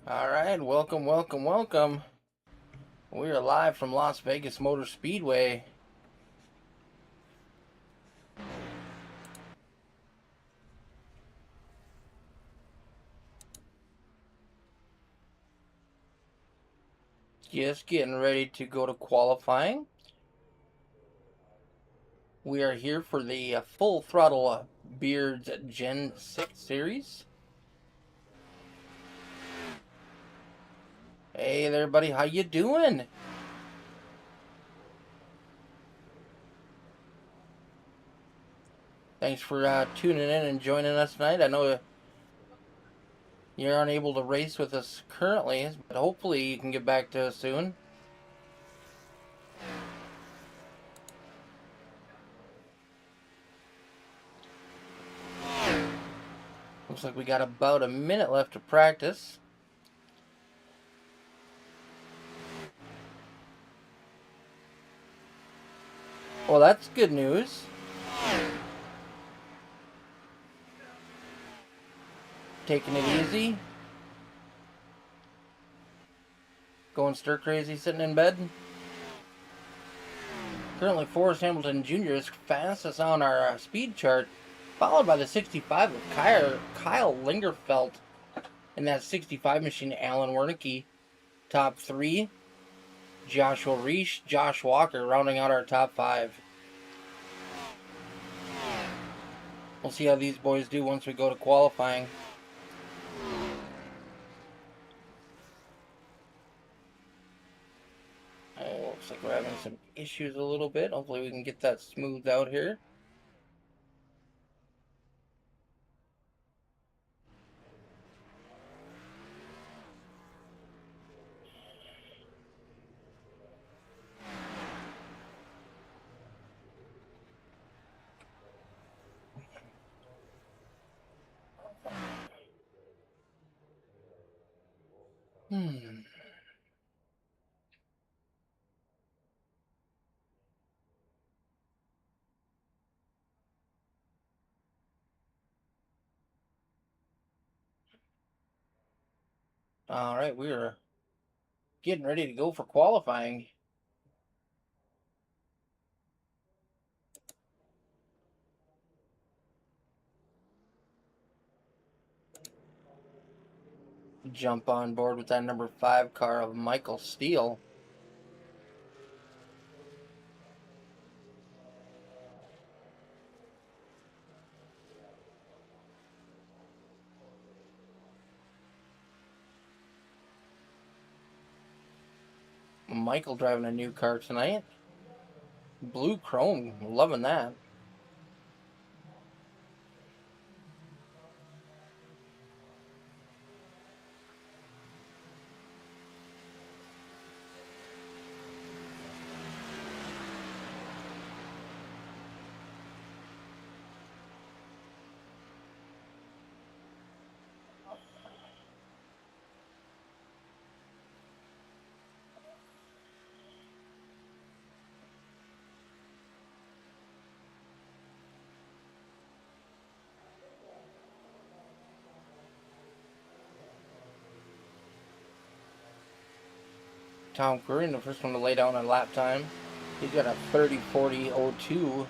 Alright, welcome. We are live from Las Vegas Motor Speedway. Just getting ready to go to qualifying. We are here for the Full Throttle Beards Gen 6 series. Hey there, buddy. How you doing? Thanks for tuning in and joining us tonight. I know you aren't able to race with us currently, but hopefully you can get back to us soon. Looks like we got about a minute left to practice. Well, that's good news. Taking it easy. Going stir crazy sitting in bed. Currently, Forrest Hamilton Jr. is fastest on our speed chart, followed by the 65 of Kyle Lingerfelt. In that 65 machine, Alan Wernicke. Top 3, Joshua Reich, Josh Walker rounding out our top 5. We'll see how these boys do once we go to qualifying. Looks like we're having some issues a little bit. Hopefully we can get that smoothed out here. Alright, we are getting ready to go for qualifying. Jump on board with that number 5 car of Michael Steele. Michael driving a new car tonight. Blue chrome, loving that. Tom Curry, the first one to lay down on lap time. He's got a 30:40:02.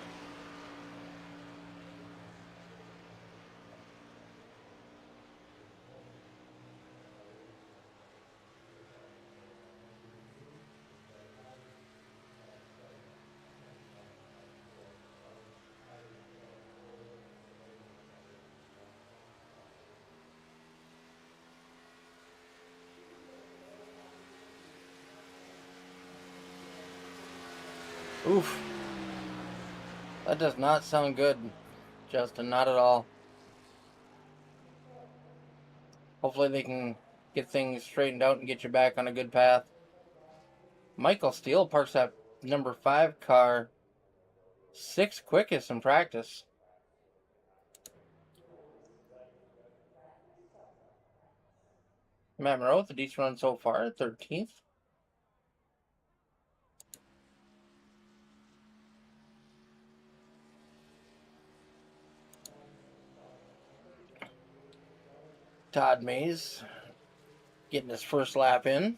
Oof. That does not sound good, Justin. Not at all. Hopefully they can get things straightened out and get you back on a good path. Michael Steele parks that number 5 car 6th quickest in practice. Matt Moreau with the decent run so far, 13th. Todd Mays Getting his first lap in.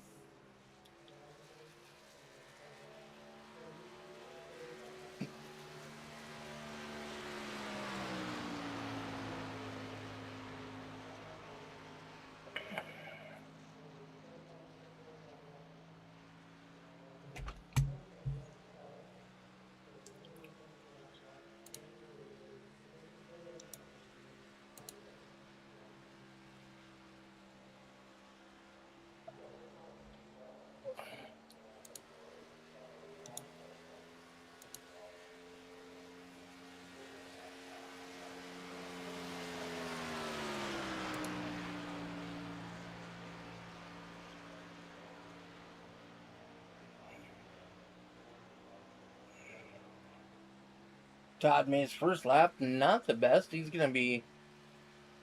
Todd May's first lap, not the best. He's going to be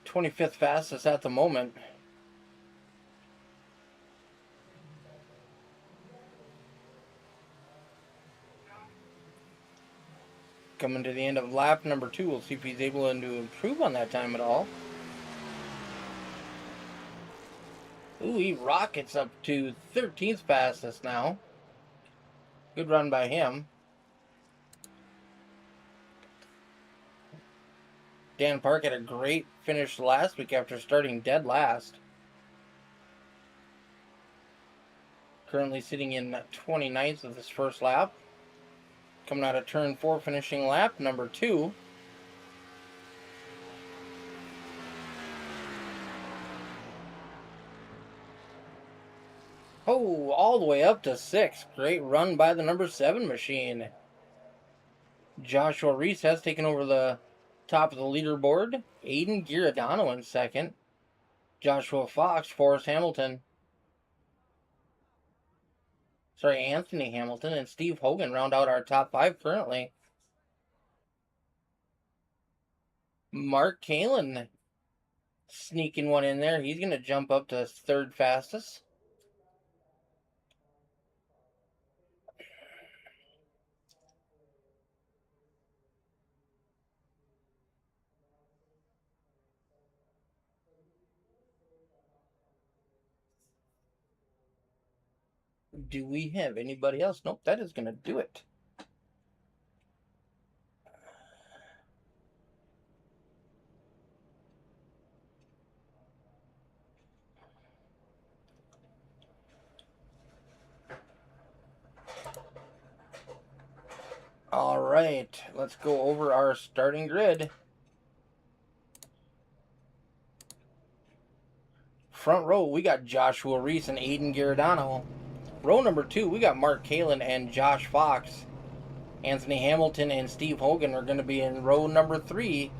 25th fastest at the moment. Coming to the end of lap number 2, we'll see if he's able to improve on that time at all. Ooh, he rockets up to 13th fastest now. Good run by him. Dan Park had a great finish last week after starting dead last. Currently sitting in 29th of his first lap. Coming out of turn 4, finishing lap number 2. Oh, all the way up to 6th. Great run by the number 7 machine. Joshua Reese has taken over the top of the leaderboard. Aiden Giordano in second. Joshua Fox, Forrest Hamilton. Anthony Hamilton and Steve Hogan round out our top 5 currently. Mark Kalin sneaking one in there. He's going to jump up to 3rd fastest. Do we have anybody else? Nope, that is going to do it. All right, let's go over our starting grid. Front row, we got Joshua Reese and Aiden Giordano. Row number 2, we got Mark Kalin and Josh Fox. Anthony Hamilton and Steve Hogan are going to be in row number 3.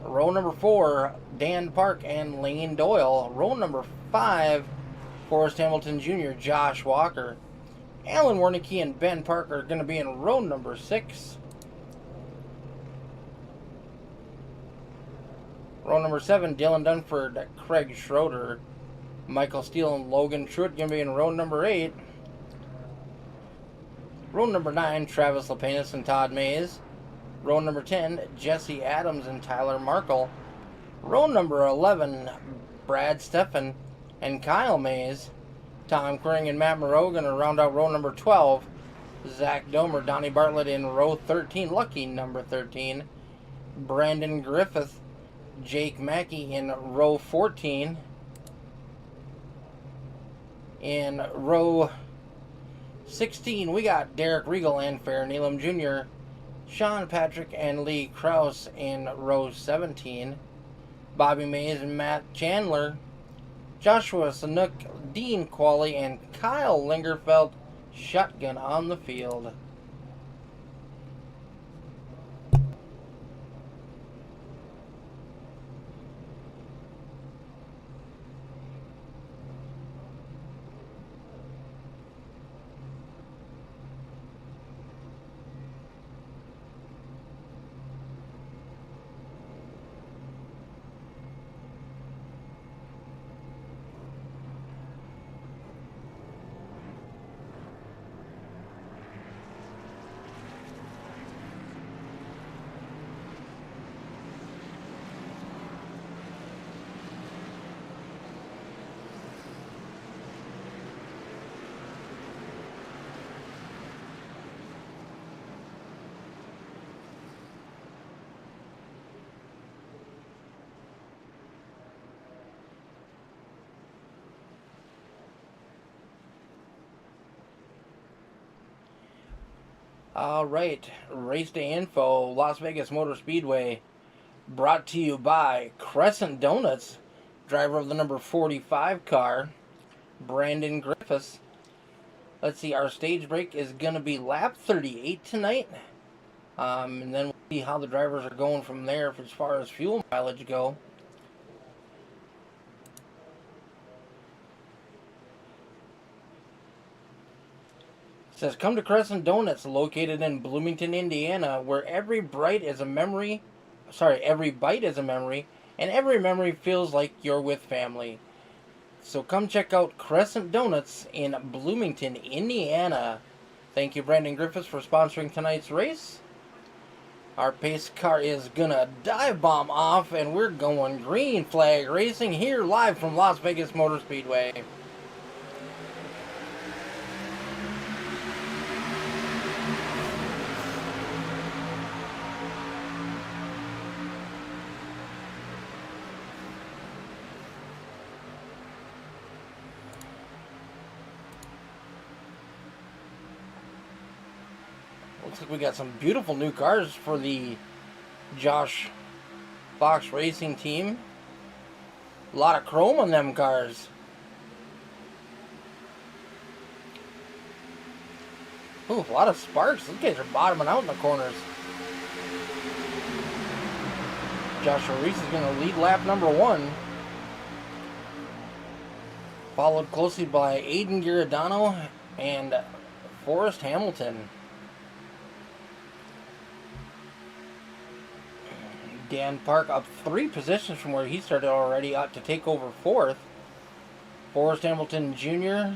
Row number 4, Dan Park and Lane Doyle. Row number 5, Forrest Hamilton Jr., Josh Walker. Alan Wernicke and Ben Parker are going to be in row number 6. Row number 7, Dylan Dunford, Craig Schroeder. Michael Steele and Logan Truitt going to be in row number 8. Row number 9, Travis Lapenas and Todd Mays. Row number 10, Jesse Adams and Tyler Markle. Row number 11, Brad Steffen and Kyle Mays. Tom Quering and Matt Moreau going to round out row number 12. Zach Domer, Donnie Bartlett in row 13, lucky number 13. Brandon Griffith, Jake Mackey in row 14. In row 16, we got Derek Regal and Fair Neelam Jr., Sean Patrick and Lee Krause in row 17. Bobby Mays and Matt Chandler. Joshua Sanook, Dean Qualley, and Kyle Lingerfeld shotgun on the field. All right, race day info, Las Vegas Motor Speedway, brought to you by Crescent Donuts, driver of the number 45 car, Brandon Griffiths. Let's see, our stage break is going to be lap 38 tonight, and then we'll see how the drivers are going from there as far as fuel mileage go. Says, come to Crescent Donuts, located in Bloomington, Indiana, where every bite is a memory, and every memory feels like you're with family. So come check out Crescent Donuts in Bloomington, Indiana. Thank you, Brandon Griffiths, for sponsoring tonight's race. Our pace car is gonna dive bomb off, and we're going green flag racing here live from Las Vegas Motor Speedway. Looks like we got some beautiful new cars for the Josh Fox Racing team. A lot of chrome on them cars. Ooh, a lot of sparks. These guys are bottoming out in the corners. Joshua Reese is going to lead lap number 1. Followed closely by Aiden Giordano and Forrest Hamilton. Dan Park up 3 positions from where he started already, up to take over 4th. Forrest Hamilton Jr.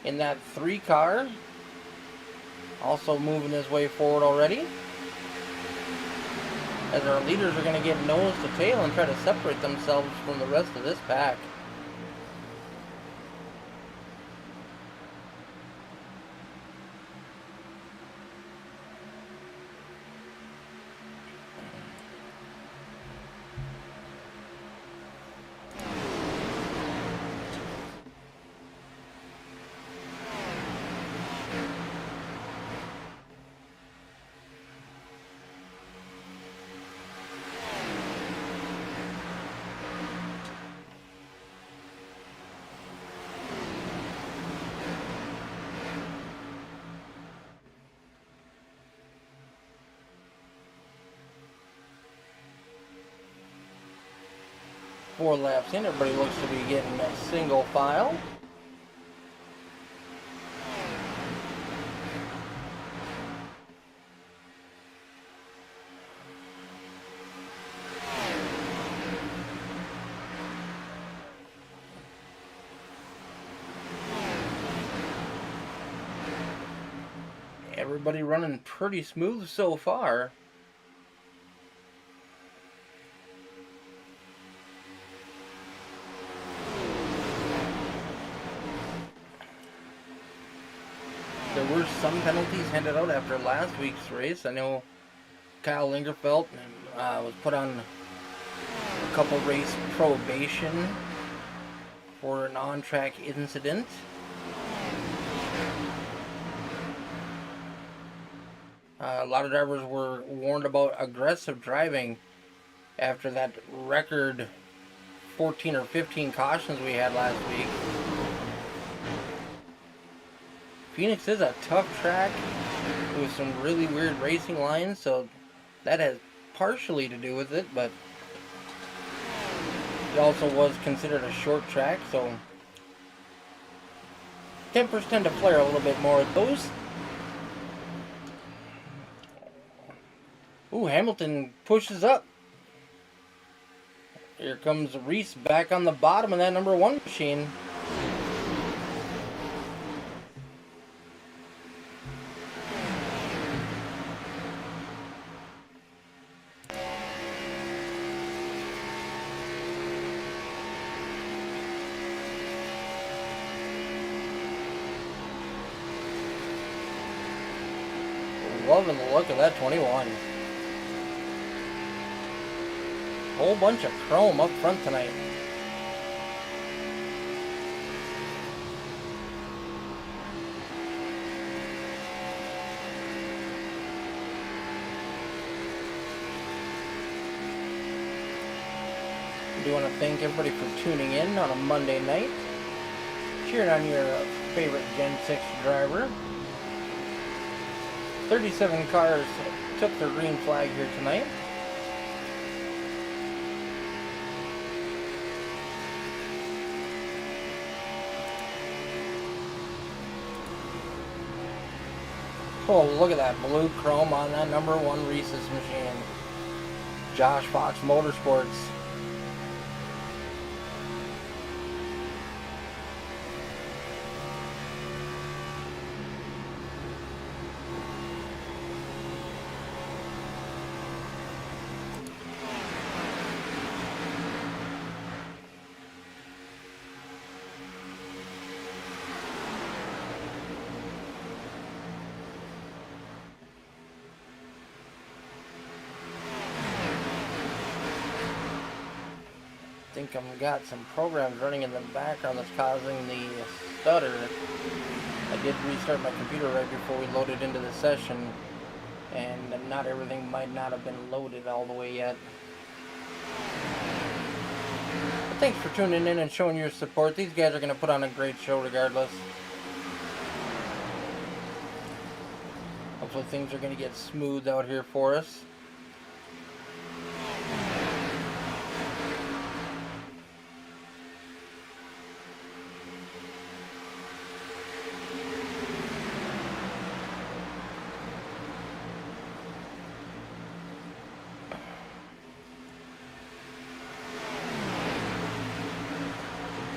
in that 3 car, also moving his way forward already. As our leaders are going to get nose to tail and try to separate themselves from the rest of this pack. Four laps in, everybody looks to be getting a single file. Everybody running pretty smooth so far. There were some penalties handed out after last week's race. I know Kyle Lingerfeld was put on a couple race probation for an on-track incident. A lot of drivers were warned about aggressive driving after that record 14 or 15 cautions we had last week. Phoenix is a tough track with some really weird racing lines, so that has partially to do with it, but it also was considered a short track, so tempers tend to flare a little bit more at those. Ooh, Hamilton pushes up. Here comes Reese back on the bottom of that number 1 machine. Loving the look of that 21. Whole bunch of chrome up front tonight. want to thank everybody for tuning in on a Monday night, cheering on your favorite Gen 6 driver. 37 cars took their green flag here tonight. Oh, look at that blue chrome on that #1 Reese's machine. Josh Fox Motorsports. I think I've got some programs running in the background that's causing the stutter. I did restart my computer right before we loaded into the session, and not everything might not have been loaded all the way yet. But thanks for tuning in and showing your support. These guys are going to put on a great show regardless. Hopefully things are going to get smooth out here for us.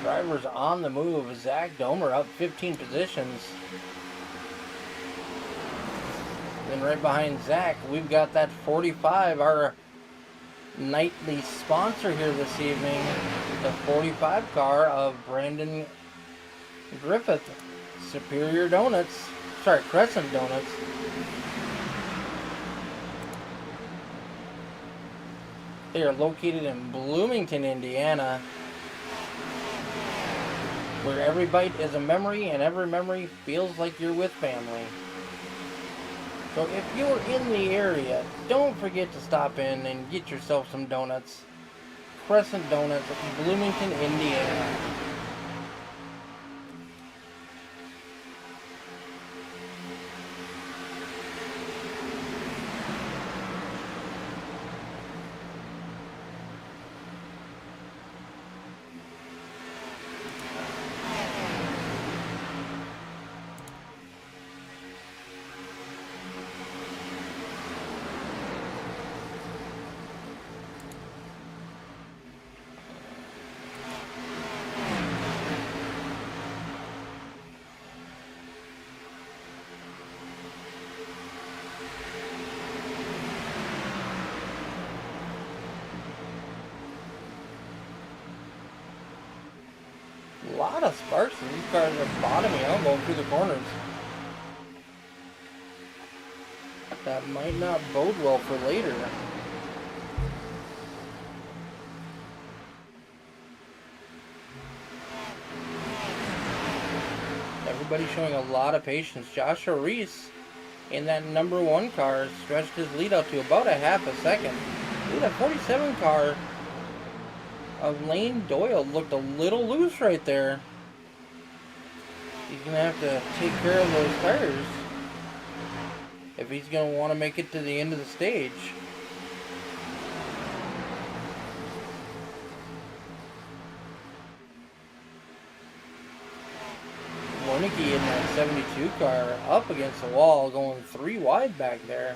Drivers on the move. Zach Domer up 15 positions. Then right behind Zach, we've got that 45, our nightly sponsor here this evening. The 45 car of Brandon Griffith. Superior Donuts. Sorry, Crescent Donuts. They are located in Bloomington, Indiana, where every bite is a memory and every memory feels like you're with family. So if you're in the area, don't forget to stop in and get yourself some donuts. Crescent Donuts, Bloomington, Indiana. A lot of sparks, and these cars are bottoming out going through the corners. That might not bode well for later. Everybody's showing a lot of patience. Joshua Reese in that #1 car stretched his lead out to about a half a second. Ooh, that 47 car of Lane Doyle looked a little loose right there. He's going to have to take care of those tires if he's going to want to make it to the end of the stage. Warnicki in that 72 car up against the wall, going 3 wide back there.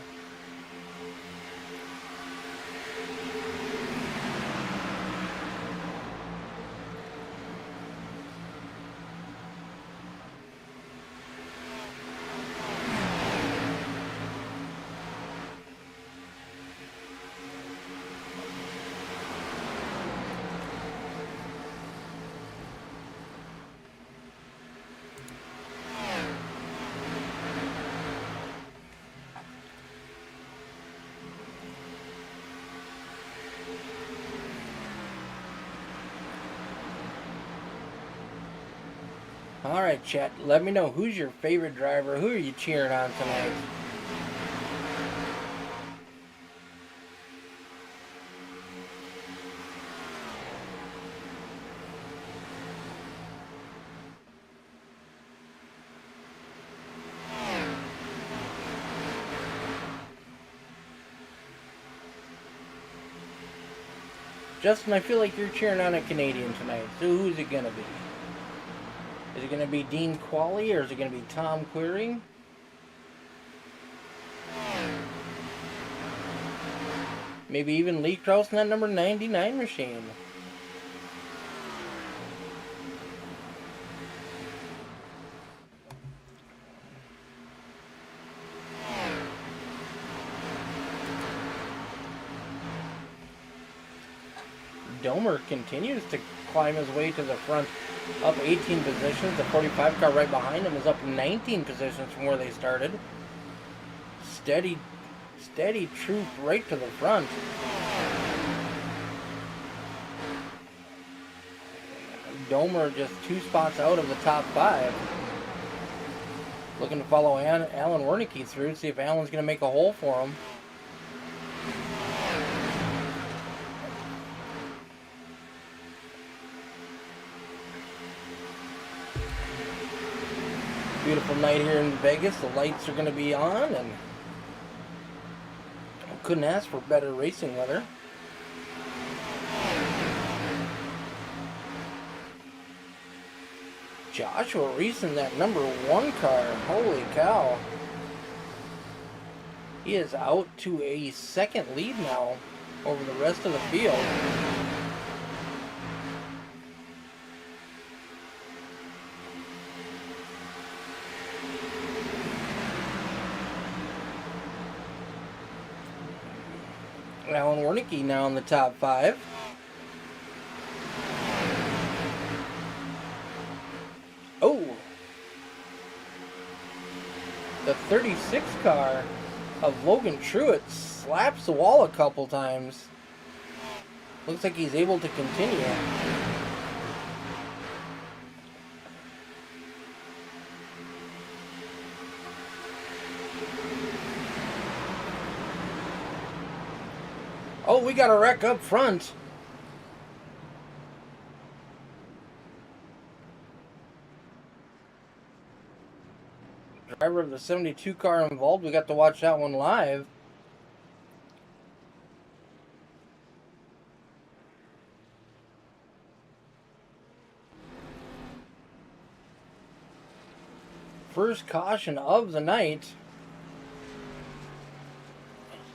Alright, chat, let me know who's your favorite driver. Who are you cheering on tonight? Justin, I feel like you're cheering on a Canadian tonight. So who's it going to be? Is it going to be Dean Qualley or is it going to be Tom Query? Maybe even Lee Krause in that number 99 machine. Domer continues to climb his way to the front, up 18 positions. The 45 car right behind him is up 19 positions from where they started. Steady troop right to the front. Domer just 2 spots out of the top 5. Looking to follow Alan Wernicke through, see if Alan's going to make a hole for him. Beautiful night here in Vegas. The lights are going to be on, and I couldn't ask for better racing weather. Joshua Reese in that number 1 car. Holy cow. He is out to a second lead now over the rest of the field. Alan Wernicke now in the top 5. Oh! The 36 car of Logan Truitt slaps the wall a couple times. Looks like he's able to continue. Oh, we got a wreck up front. Driver of the 72 car involved. We got to watch that one live. First caution of the night.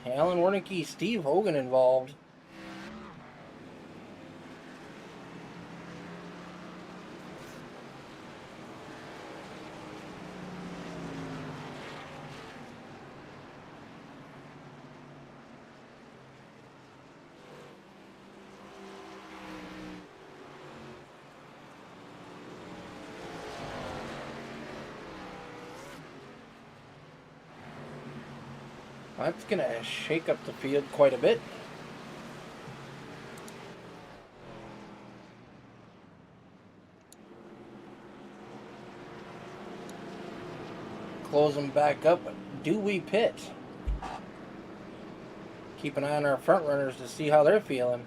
Alan Wernicke, Steve Hogan involved. That's going to shake up the field quite a bit. Close them back up. Do we pit? Keep an eye on our front runners to see how they're feeling.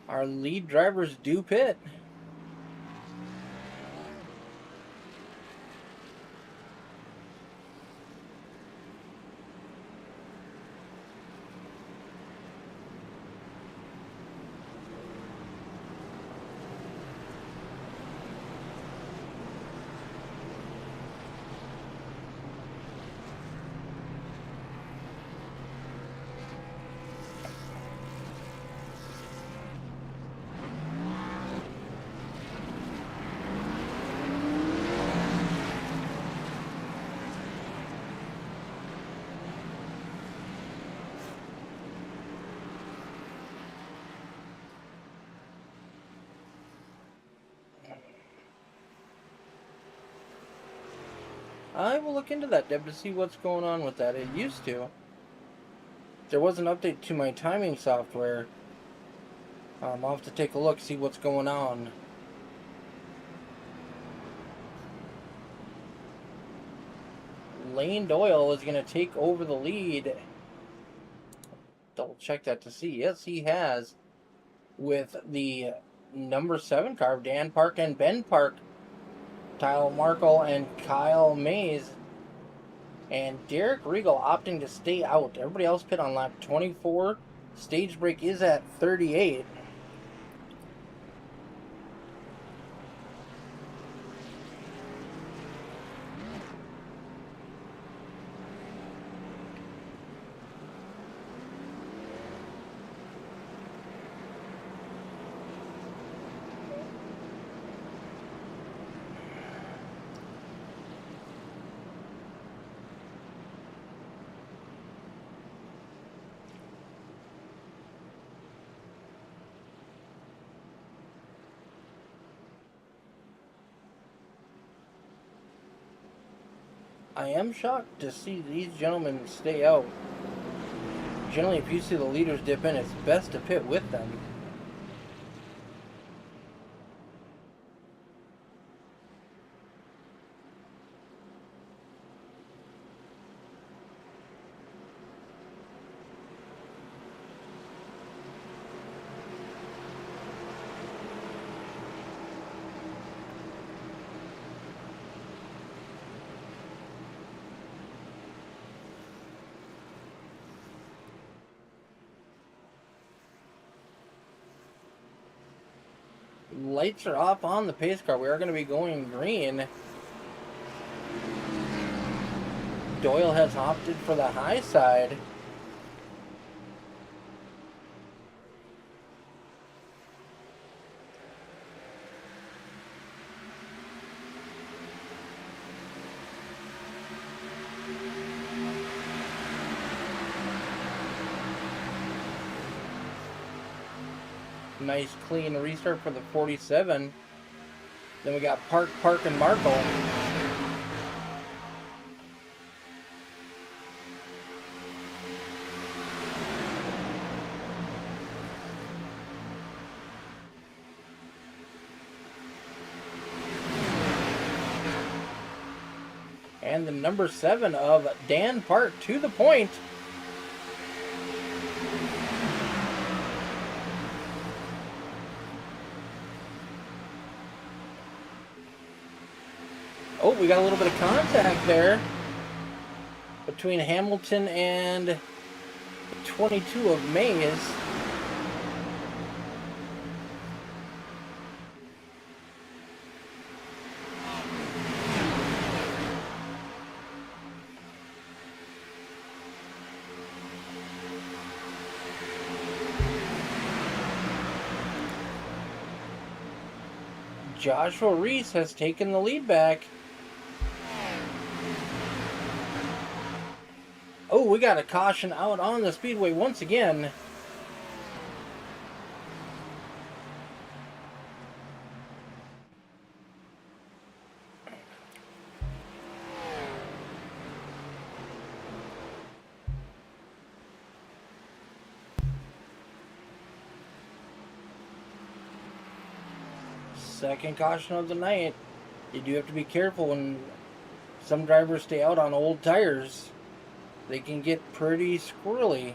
Our lead drivers do pit. I will look into that, Deb, to see what's going on with that. It used to. There was an update to my timing software. I'll have to take a look, see what's going on. Lane Doyle is going to take over the lead. Double check that to see. Yes, he has. With the number 7 car, Dan Park and Ben Park. Tyler Markle and Kyle Mays. And Derek Regal opting to stay out. Everybody else pit on lap 24. Stage break is at 38. I am shocked to see these gentlemen stay out. Generally, if you see the leaders dip in, it's best to pit with them. Lights are off on the pace car. We are going to be going green. Doyle has opted for the high side. Nice clean restart for the 47. Then we got Park, and Markle. And the number 7 of Dan Park to the point. Oh, we got a little bit of contact there between Hamilton and 22 of Mays. Joshua Reese has taken the lead back. Oh, we got a caution out on the speedway once again. Second caution of the night. You do have to be careful when some drivers stay out on old tires. They can get pretty squirrely.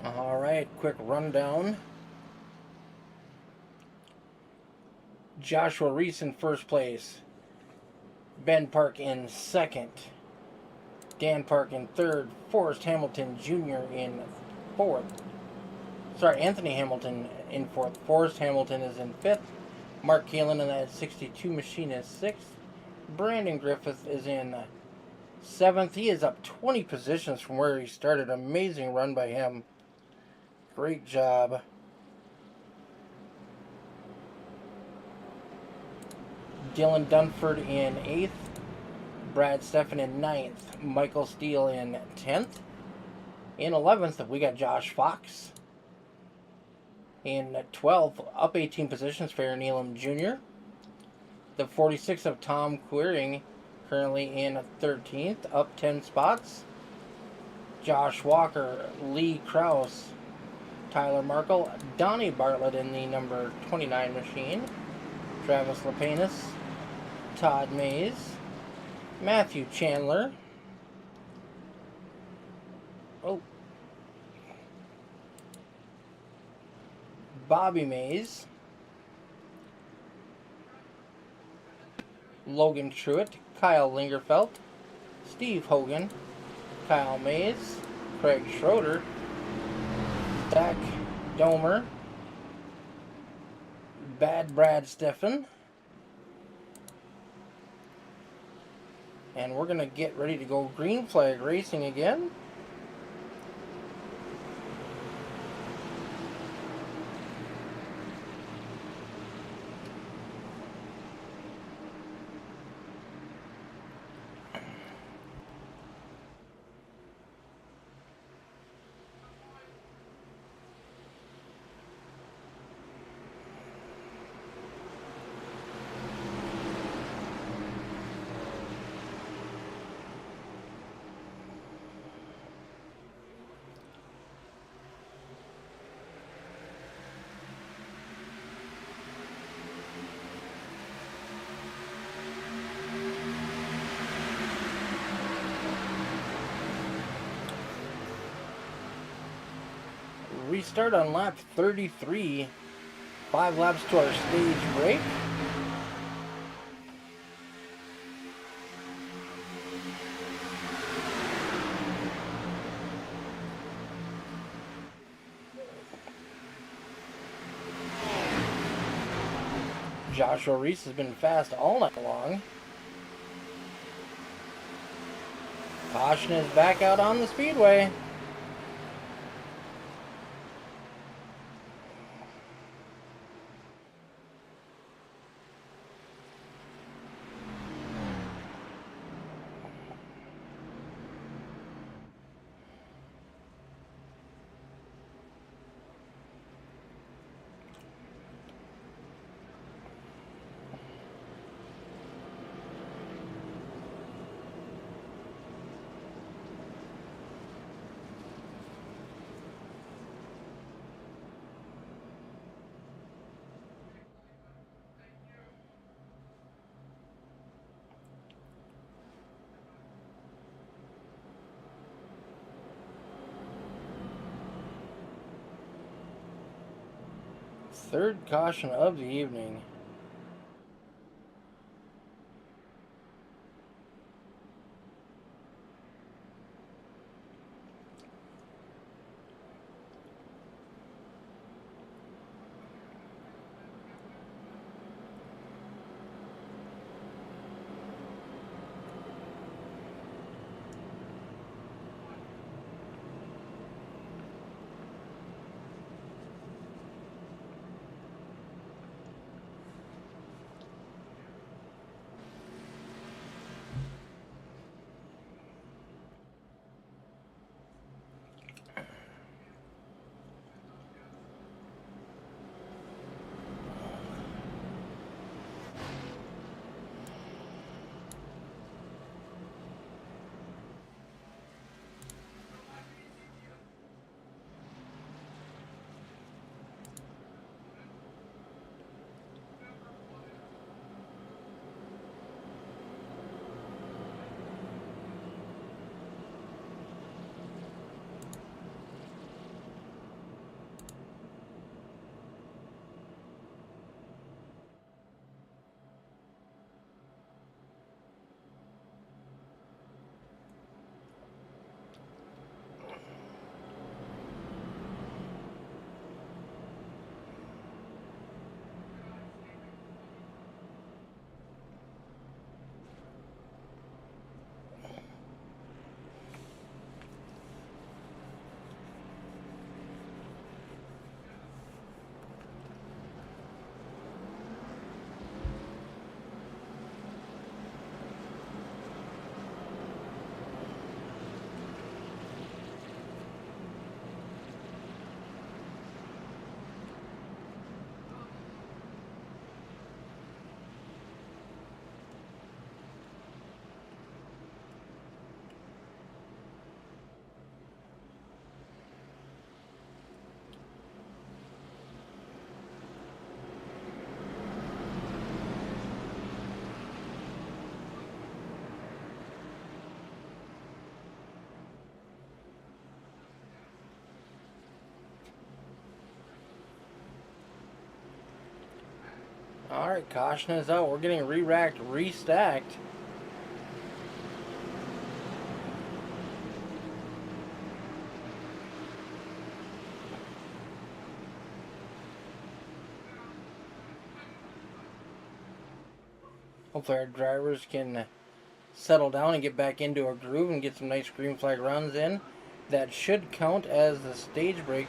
All right, quick rundown. Joshua Reese in first place. Ben Park in second. Dan Park in third. Forrest Hamilton Jr. in fourth. Sorry, Anthony Hamilton in fourth. Forrest Hamilton is in fifth. Mark Kalin in that 62 machine is sixth. Brandon Griffith is in seventh. He is up 20 positions from where he started. Amazing run by him. Great job. Dylan Dunford in 8th. Brad Steffen in 9th. Michael Steele in 10th. In 11th, we got Josh Fox. In 12th, up 18 positions, Fair Neelam Jr. The 46 of Tom Queering, currently in 13th, up 10 spots. Josh Walker, Lee Krause, Tyler Markle, Donnie Bartlett in the number 29 machine. Travis Lepanis, Todd Mays, Matthew Chandler. Bobby Mays, Logan Truitt, Kyle Lingerfelt, Steve Hogan, Kyle Mays, Craig Schroeder, Zach Domer, Bad Brad Steffen, and we're going to get ready to go green flag racing again. Restart on lap 33. 5 laps to our stage break. Joshua Reese has been fast all night long. Caution is back out on the speedway. Third caution of the evening. Alright, caution is out. We're getting re-racked, restacked. Hopefully our drivers can settle down and get back into a groove and get some nice green flag runs in. That should count as the stage break.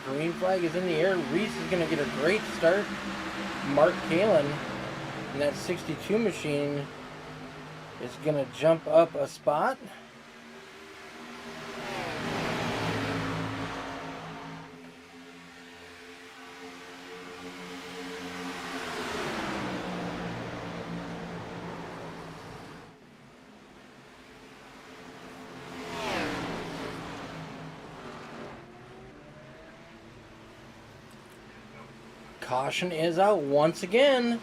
Green flag is in the air. Reese is going to get a great start. Mark Kalin in that 62 machine is going to jump up a spot. Caution is out once again.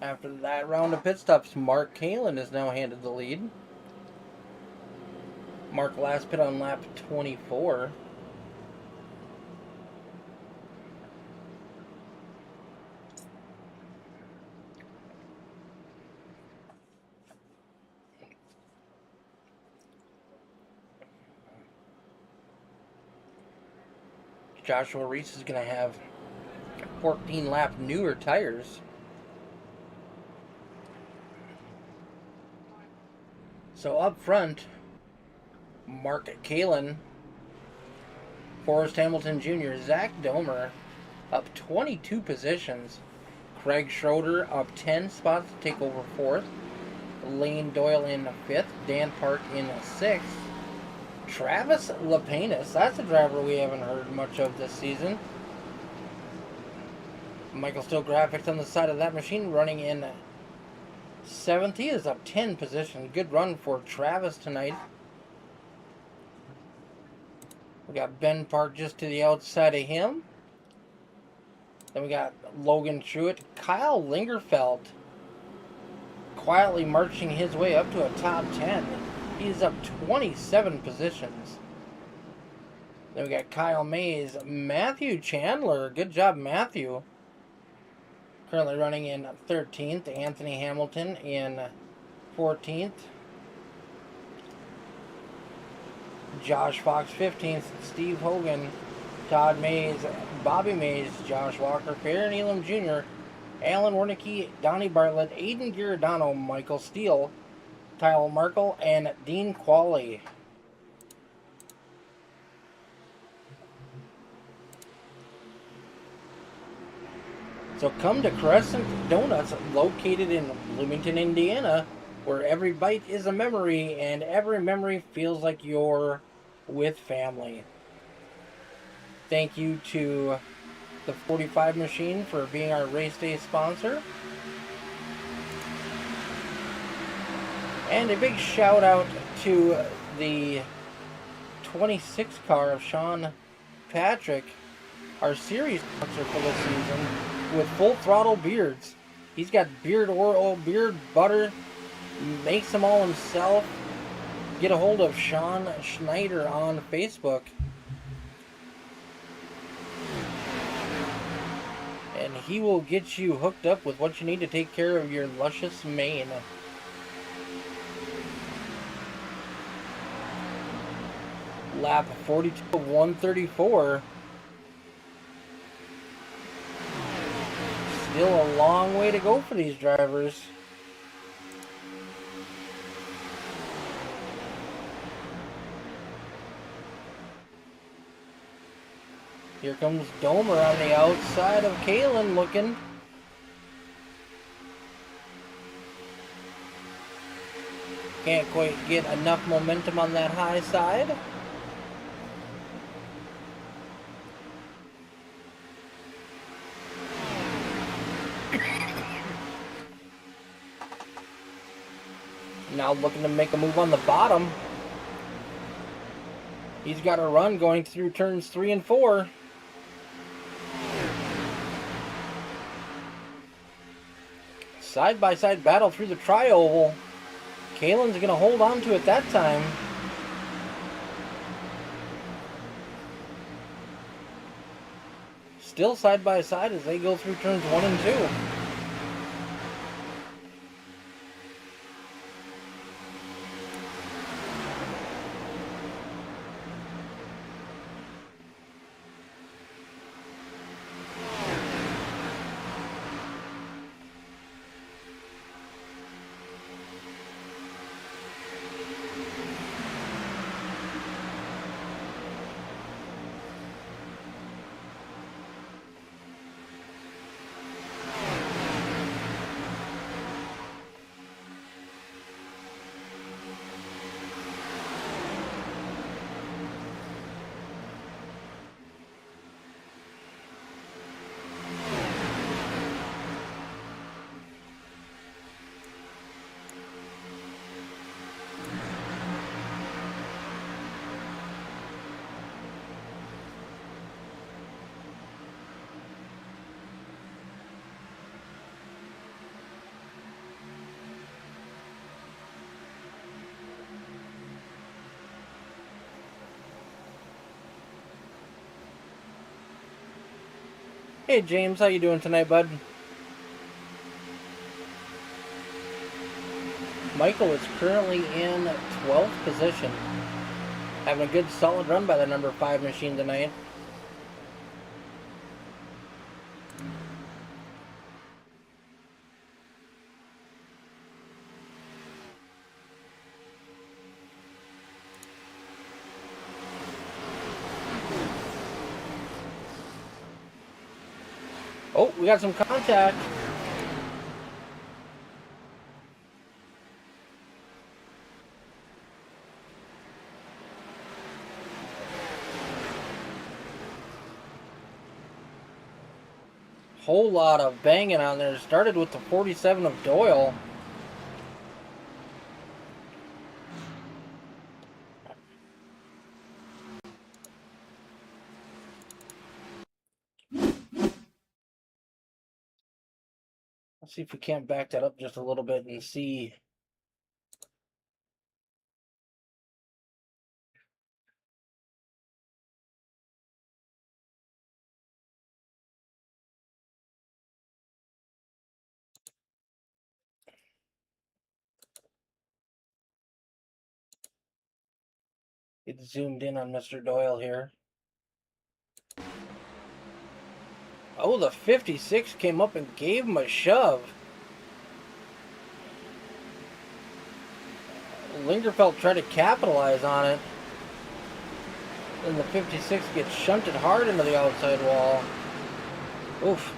After that round of pit stops, Mark Kalin is now handed the lead. Mark last pit on lap 24. Joshua Reese is going to have 14 lap newer tires. So up front, Mark Kalin, Forrest Hamilton Jr., Zach Domer up 22 positions. Craig Schroeder up 10 spots to take over 4th. Lane Doyle in 5th. Dan Park in 6th. Travis Lapenas, that's a driver we haven't heard much of this season. Michael Still Graphics on the side of that machine running in 7th. He is up 10 positions. Good run for Travis tonight. We got Ben Park just to the outside of him. Then we got Logan Truitt. Kyle Lingerfeld quietly marching his way up to a top 10. He's up 27 positions. Then we got Kyle Mays. Matthew Chandler. Good job, Matthew. Currently running in 13th. Anthony Hamilton in 14th. Josh Fox 15th. Steve Hogan Todd Mays, Bobby Mays, Josh Walker, Farron Elam Jr., Alan Wernicke, Donnie Bartlett, Aiden Giordano, Michael Steele, Tyler Markle, and Dean Qualley. So come to Crescent Donuts, located in Bloomington, Indiana, where every bite is a memory and every memory feels like you're with family. Thank you to the 45 Machine for being our race day sponsor. And a big shout out to the 26 car of Sean Patrick, our series sponsor for this season, with Full Throttle Beards. He's got beard oil, beard butter, makes them all himself. Get a hold of Sean Schneider on Facebook. And he will get you hooked up with what you need to take care of your luscious mane. Lap 42 of 134. Still a long way to go for these drivers. Here comes Domer on the outside of Kalen looking. Can't quite get enough momentum on that high side. Now looking to make a move on the bottom. He's got a run going through turns 3 and 4. Side-by-side battle through the tri-oval. Kalen's going to hold on to it that time. Still side-by-side as they go through turns 1 and 2. Hey James, how you doing tonight, bud? Michael is currently in 12th position. Having a good solid run by the number 5 machine tonight. Oh, we got some contact. Whole lot of banging on there. Started with the 47 of Doyle. Let's see if we can't back that up just a little bit and see. Get zoomed in on Mr. Doyle here. Oh, the 56 came up and gave him a shove. Lingerfeld tried to capitalize on it. And the 56 gets shunted hard into the outside wall. Oof.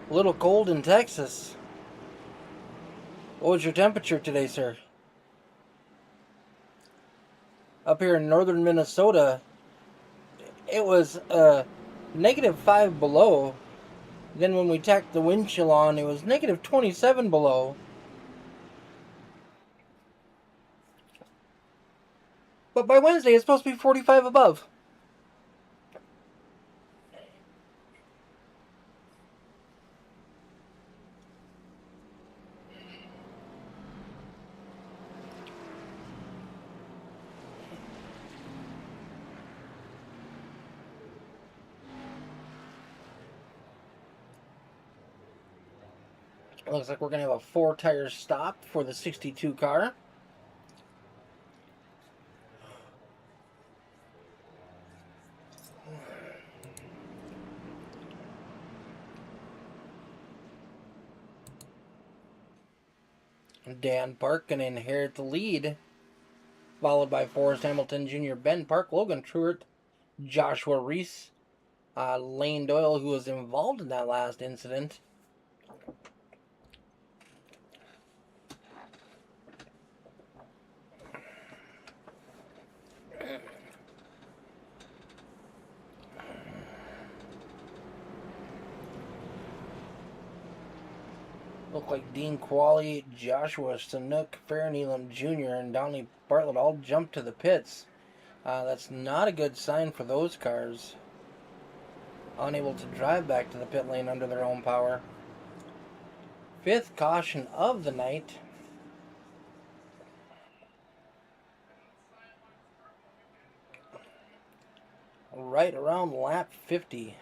A little cold in Texas. What was your temperature today, sir? Up here in northern Minnesota, it was -5 below. Then when we tacked the wind chill on, it was -27 below. But by Wednesday, it's supposed to be 45 above. It looks like we're going to have a 4-tire stop for the 62 car. Dan Park going to inherit the lead, followed by Forrest Hamilton Jr., Ben Park, Logan Truitt, Joshua Reese, Lane Doyle, who was involved in that last incident. Look like Dean Qualley, Joshua Sanook, Farron Jr., and Donnie Bartlett all jumped to the pits. That's not a good sign for those cars. Unable to drive back to the pit lane under their own power. 5th caution of the night. Right around lap 50.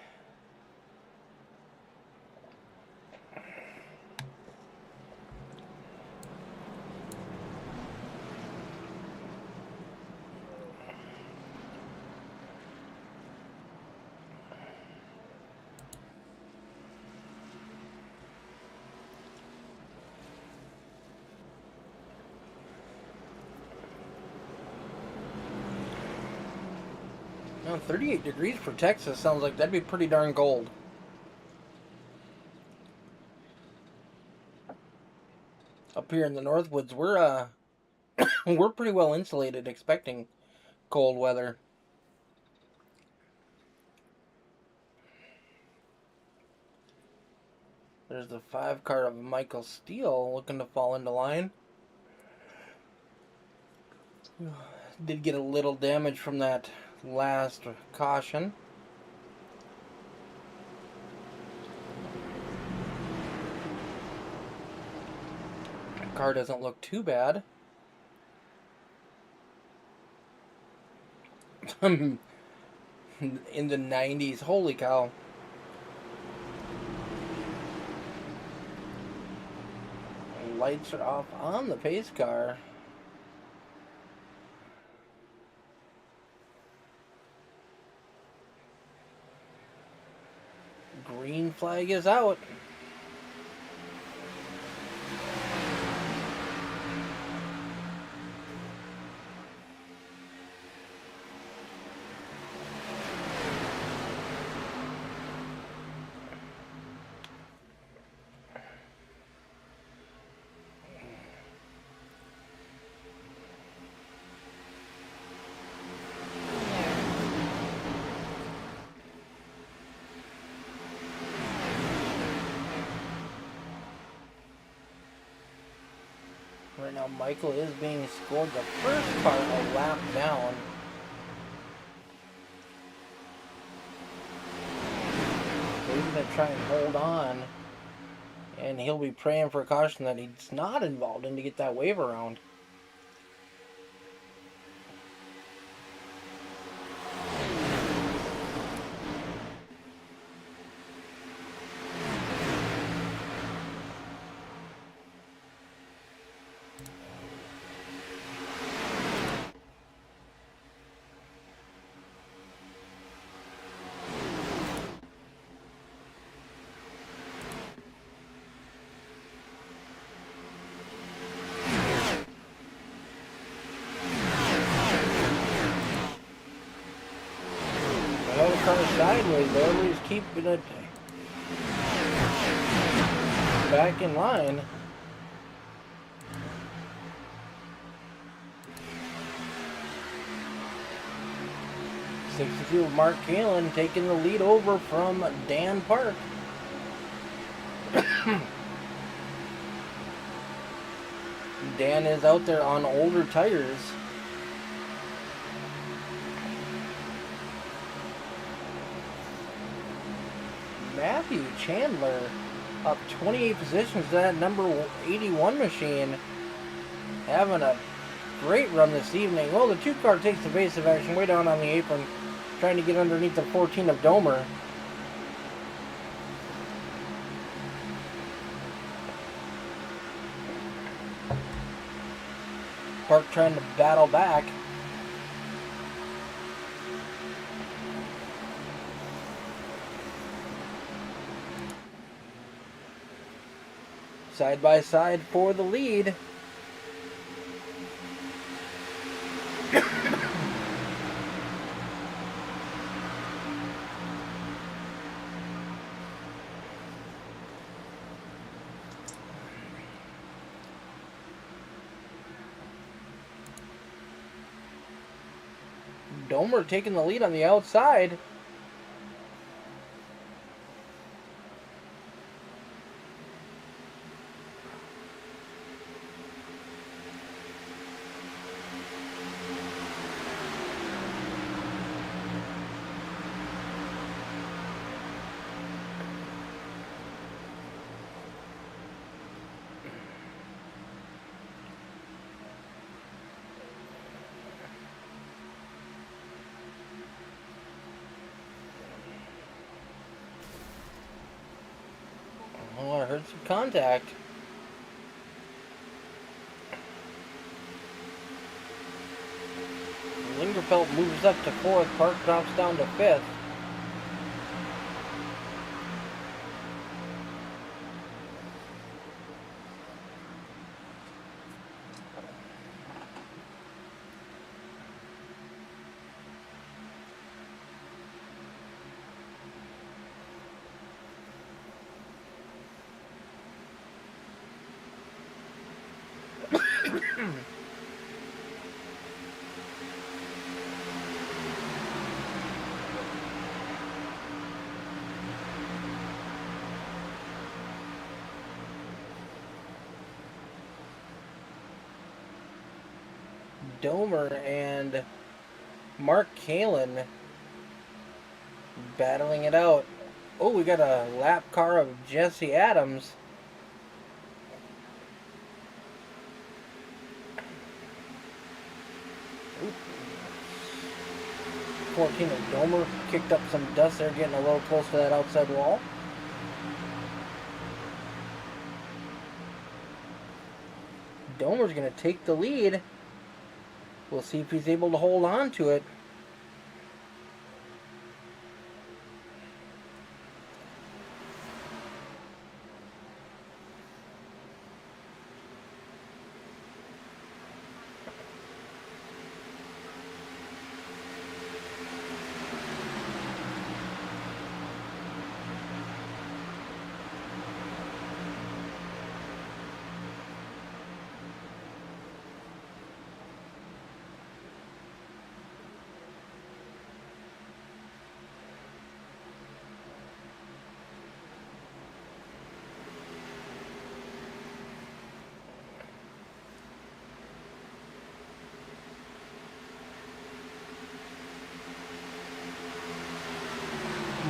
Now, 38 degrees for Texas sounds like that'd be pretty darn cold. Up here in the Northwoods, we're we're pretty well insulated, expecting cold weather. There's the 5 car of Michael Steele looking to fall into line. Did get a little damage from that last caution. The car doesn't look too bad. In the 90s, holy cow. Lights are off on the pace car. Green flag is out. Right now, Michael is being scored the first car a lap down. So he's going to try and hold on. And he'll be praying for a caution that he's not involved in to get that wave around. sideways there, but he's keeping it back in line. '62 of Mark Kalin taking the lead over from Dan Park. Dan is out there on older tires. Matthew Chandler up 28 positions to that number 81 machine. Having a great run this evening. Well, the 2-car takes the base of action way down on the apron, trying to get underneath the 14 of Domer. Park trying to battle back. Side by side for the lead. Domer taking the lead on the outside. Oh, I heard some contact. Lingerfeld moves up to 4th. Park drops down to 5th. Domer and Mark Kalin battling it out. Oh, we got a lap car of Jesse Adams. Oop. 14 of Domer kicked up some dust there, getting a little close to that outside wall. Domer's going to take the lead. We'll see if he's able to hold on to it.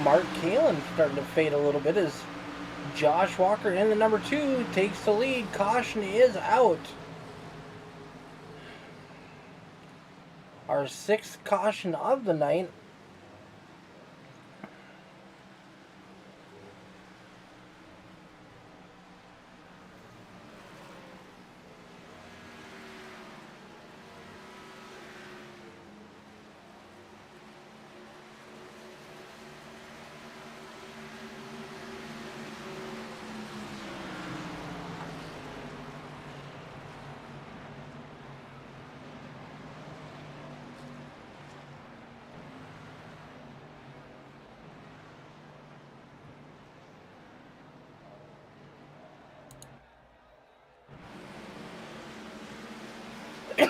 Mark Kalin starting to fade a little bit as Josh Walker in the number 2 takes the lead. Caution is out. Our 6th caution of the night. Our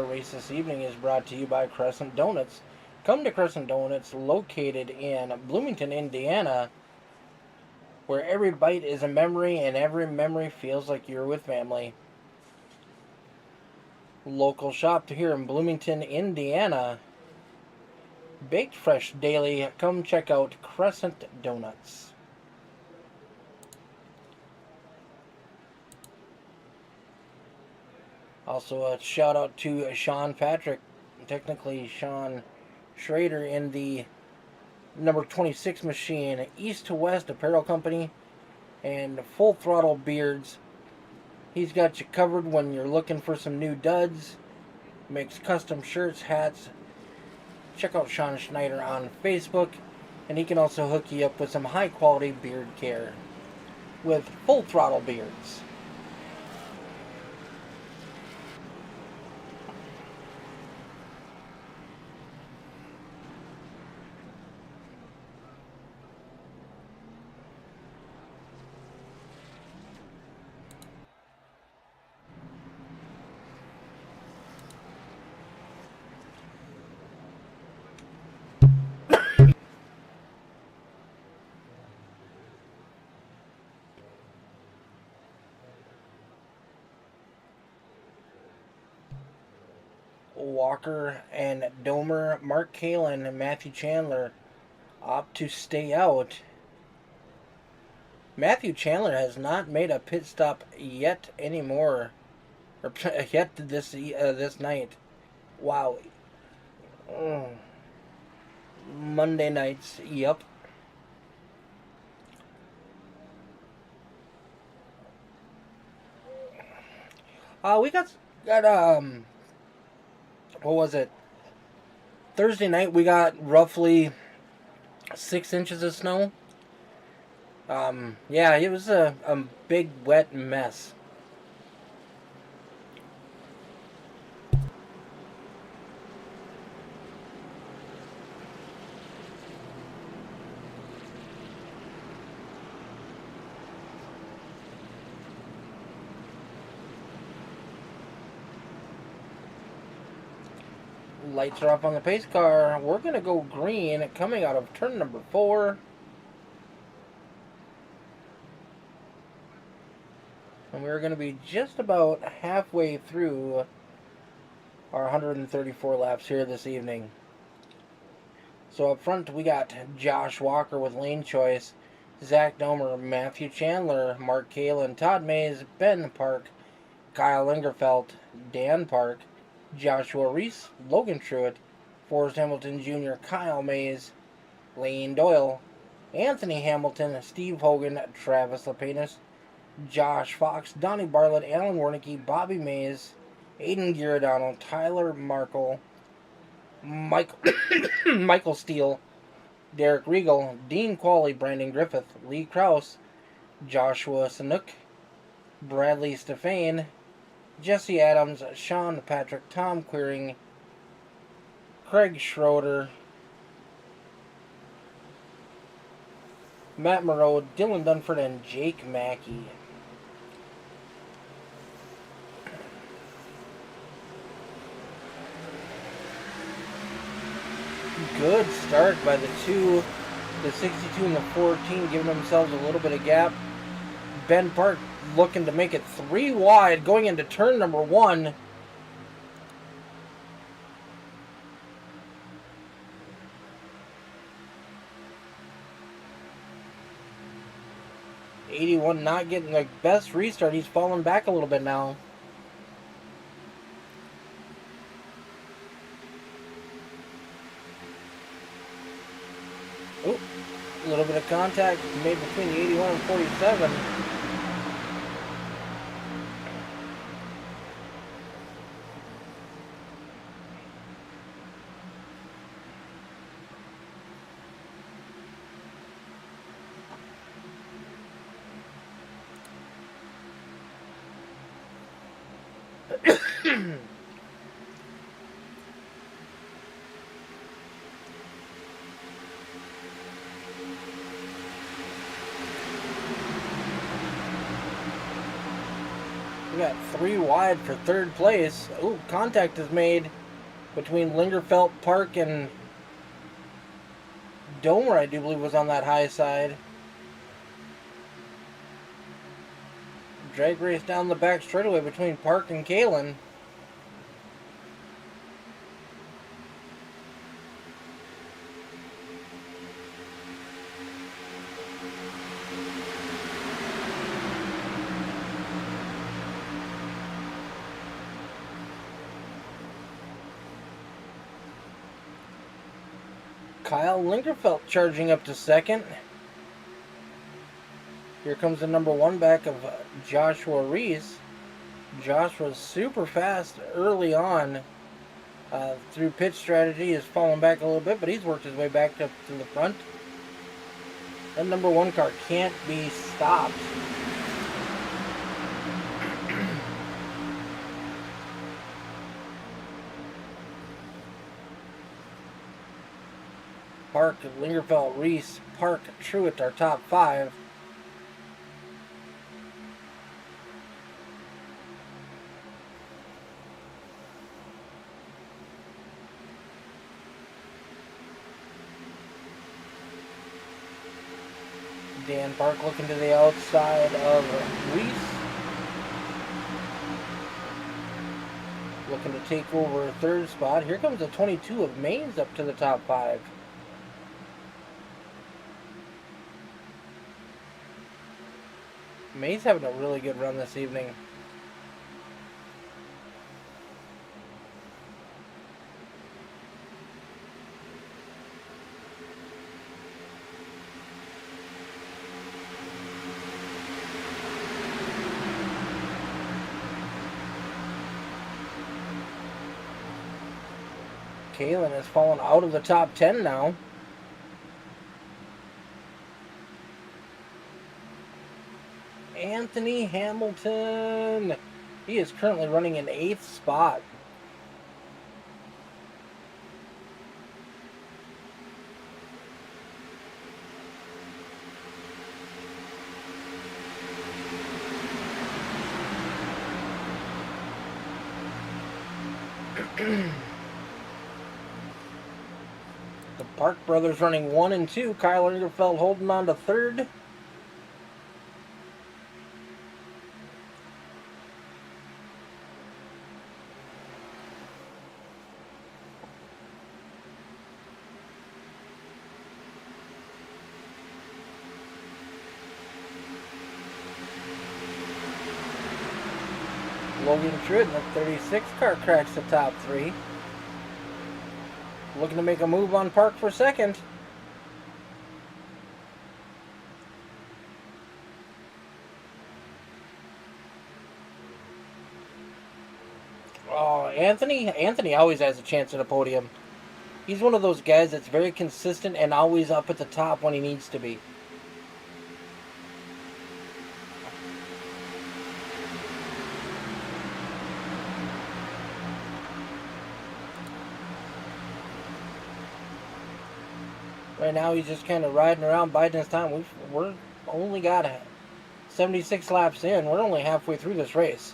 race this evening is brought to you by Crescent Donuts. Come to Crescent Donuts, located in Bloomington, Indiana, where every bite is a memory and every memory feels like you're with family. Local shop to here in Bloomington, Indiana. Baked fresh daily. Come check out Crescent Donuts. Also, a shout out to Sean Patrick, technically Sean Schrader, in the number 26 machine, East to West Apparel Company, and Full Throttle Beards. He's got you covered when you're looking for some new duds. Makes custom shirts, hats. Check out Sean Schneider on Facebook, and he can also hook you up with some high quality beard care with Full Throttle Beards. Walker and Domer, Mark Kalin, and Matthew Chandler opt to stay out. Matthew Chandler has not made a pit stop yet anymore, or yet this night. Wow. Monday nights. Yep. We got what was it? Thursday night we got roughly 6 inches of snow. Yeah, it was a big wet mess. Lights are off on the pace car. We're going to go green coming out of turn number 4. And we're going to be just about halfway through our 134 laps here this evening. So up front we got Josh Walker with lane choice, Zach Domer, Matthew Chandler, Mark Kalin, Todd Mays, Ben Park, Kyle Lingerfeld, Dan Park, Joshua Reese, Logan Truitt, Forrest Hamilton Jr., Kyle Mays, Lane Doyle, Anthony Hamilton, Steve Hogan, Travis Lapinus, Josh Fox, Donnie Bartlett, Alan Wernicke, Bobby Mays, Aiden Giordano, Tyler Markle, Michael Steele, Derek Regal, Dean Qualley, Brandon Griffith, Lee Krause, Joshua Sanook, Bradley Stefane, Jesse Adams, Sean Patrick, Tom Queering, Craig Schroeder, Matt Moreau, Dylan Dunford, and Jake Mackey. Good start by the 62 and the 14, giving themselves a little bit of gap. Ben Park looking to make it 3 wide going into turn number 1. '81 not getting the best restart. He's falling back a little bit now. Oh, a little bit of contact made between the 81 and 47. We got 3 wide for third place. Ooh, contact is made between Lingerfelt, Park, and Domer, I do believe, was on that high side. Drag race down the back straightaway between Park and Kalen. Kyle Lingerfelt charging up to second. Here comes the number 1 back of Joshua Reese. Josh was super fast early on. Through pit strategy, has fallen back a little bit, but he's worked his way back up to the front. That number 1 car can't be stopped. Park, Lingerfelt, Reese, Park, Truitt, our top 5. Dan Park looking to the outside of Reese. Looking to take over a third spot. Here comes the 22 of Maines up to the top 5. May's having a really good run this evening. Kalen has fallen out of the top 10 now. Anthony Hamilton. He is currently running in 8th spot. The Park brothers running 1 and 2. Kyle Lingerfelt holding on to 3rd. Logan Truitt in the 36 car cracks the top 3. Looking to make a move on Park for second. Oh, Anthony always has a chance at a podium. He's one of those guys that's very consistent and always up at the top when he needs to be. Right now he's just kind of riding around, biding his time. We're only got 76 laps in. We're only halfway through this race.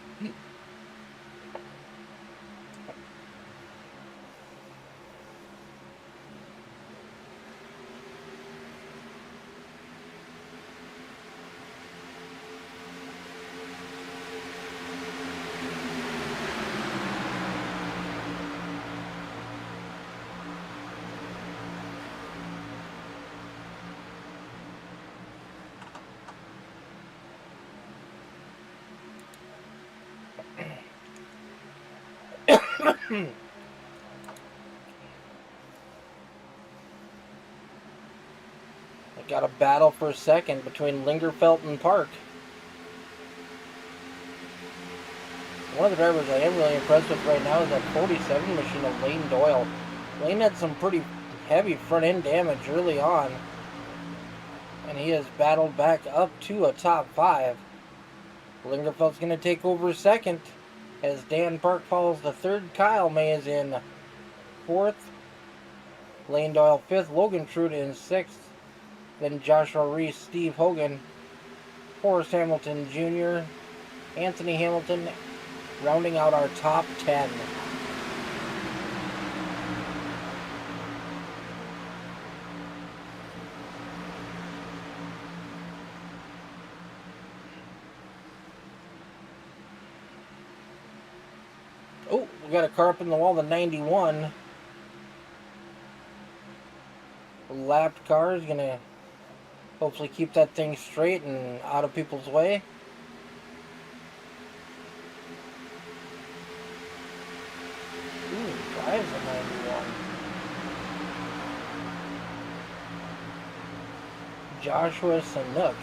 Got a battle for a second between Lingerfelt and Park. One of the drivers I am really impressed with right now is that 47 machine of Lane Doyle. Lane had some pretty heavy front end damage early on, and he has battled back up to a top 5. Lingerfelt's going to take over second as Dan Park follows the 3rd. Kyle May is in 4th. Lane Doyle 5th. Logan Truitt in 6th. Then Joshua Reese, Steve Hogan, Forrest Hamilton Jr., Anthony Hamilton rounding out our top 10. Oh, we got a car up in the wall, the 91. Lapped car is going to hopefully keep that thing straight and out of people's way. Ooh, drives a 91. Joshua Sanook.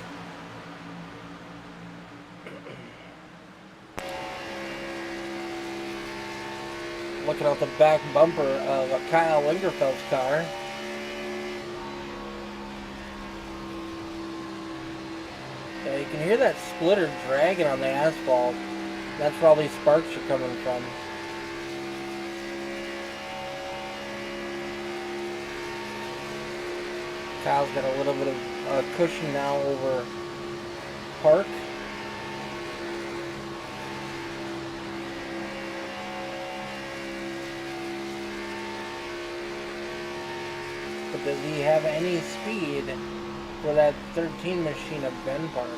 Looking out the back bumper of a Kyle Lingerfeld's car. Yeah, you can hear that splitter dragging on the asphalt. That's where all these sparks are coming from. Kyle's got a little bit of cushion now over Park. But does he have any speed for that 13 machine of Ben Park?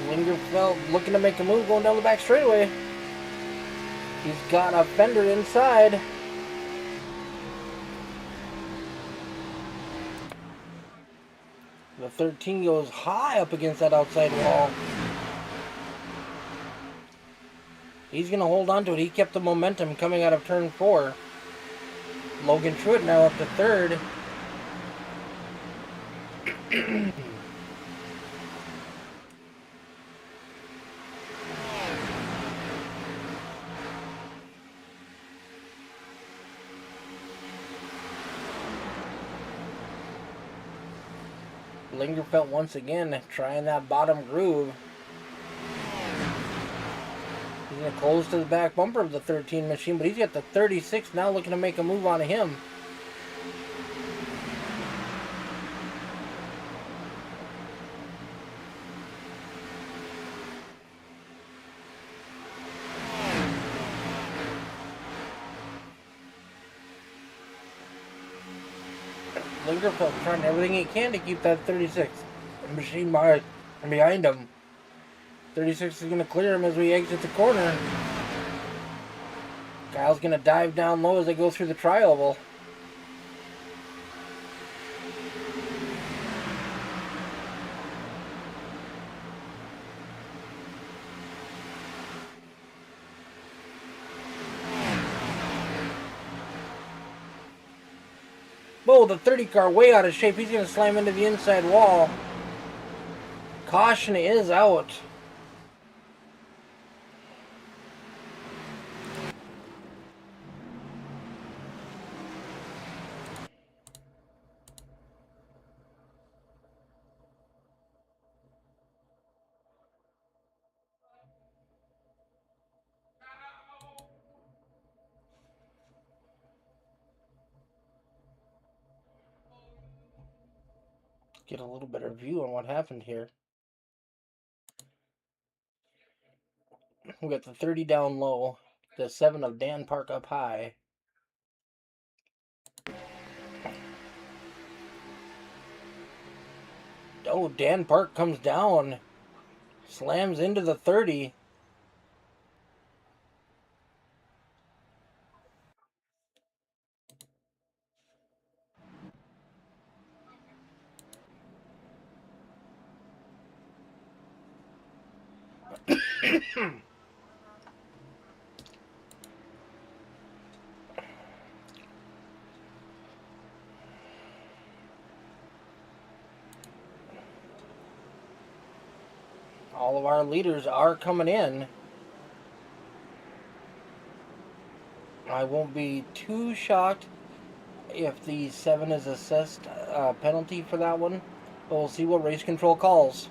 Lingerfeld looking to make a move going down the back straightaway. He's got a fender inside. The 13 goes high up against that outside wall. He's going to hold on to it. He kept the momentum coming out of turn 4. Logan Truitt now up to third. Lingerfeld once again trying that bottom groove. He's going to close to the back bumper of the 13 machine, but he's got the 36 now looking to make a move on him. Lingerfeld trying everything he can to keep that 36 machine behind him. 36 is going to clear him as we exit the corner. Kyle's going to dive down low as they go through the tri-oval. Whoa, the 30 car way out of shape. He's going to slam into the inside wall. Caution is out. Get a little better view on what happened here. We got the 30 down low, the 7 of Dan Park up high. Oh, Dan Park comes down, slams into the 30. All of our leaders are coming in. I won't be too shocked if the 7 is assessed penalty for that one. But we'll see what race control calls.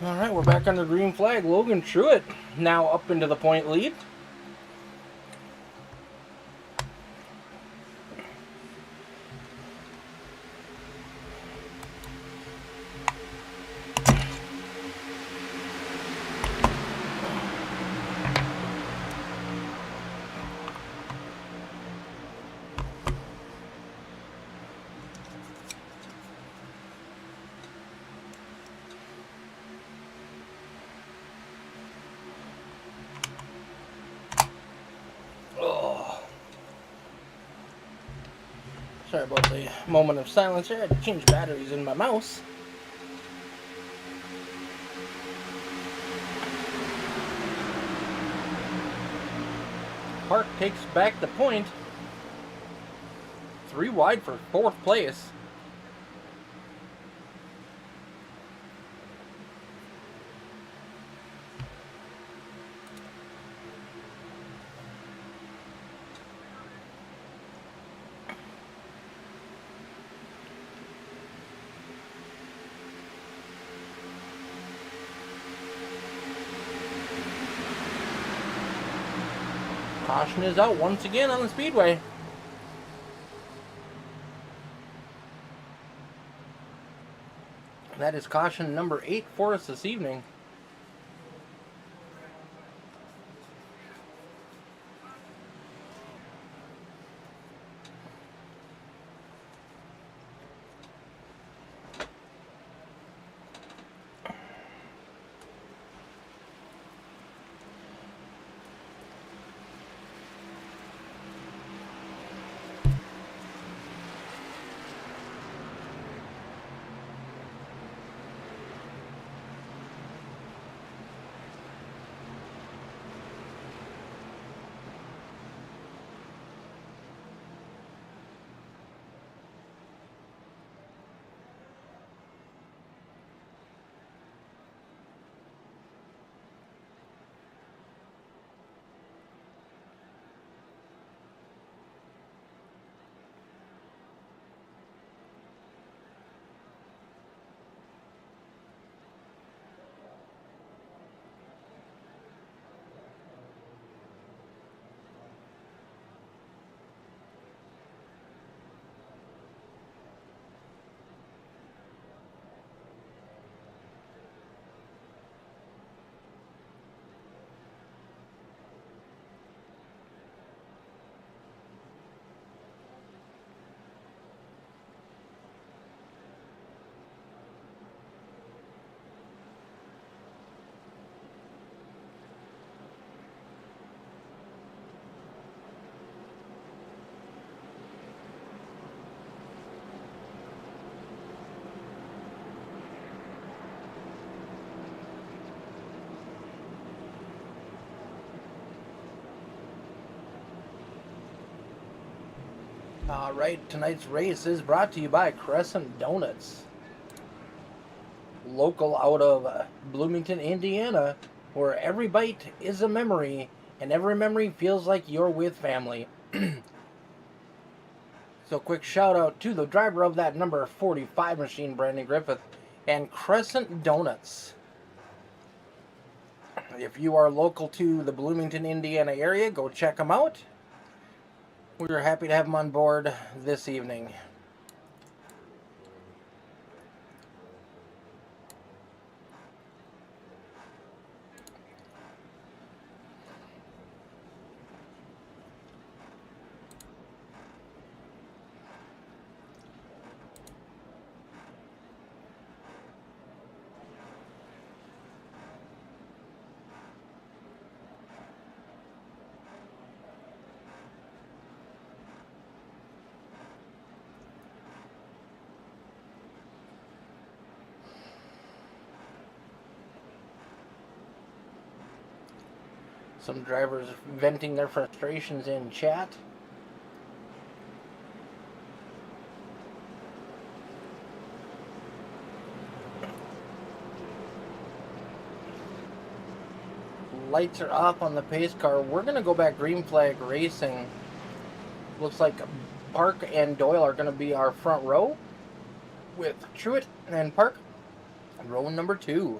Alright, we're back under green flag. Logan Truitt now up into the point lead. Sorry about the moment of silence here. I had to change batteries in my mouse. Park takes back the point. 3 wide for 4th place. Caution is out once again on the speedway. That is caution number 8 for us this evening. Alright, tonight's race is brought to you by Crescent Donuts. Local out of Bloomington, Indiana, where every bite is a memory, and every memory feels like you're with family. So quick shout out to the driver of that number 45 machine, Brandon Griffith, and Crescent Donuts. If you are local to the Bloomington, Indiana area, go check them out. We're happy to have them on board this evening. Some drivers venting their frustrations in chat. Lights are off on the pace car. We're going to go back green flag racing. Looks like Park and Doyle are going to be our front row with Truitt and Park. Row number 2.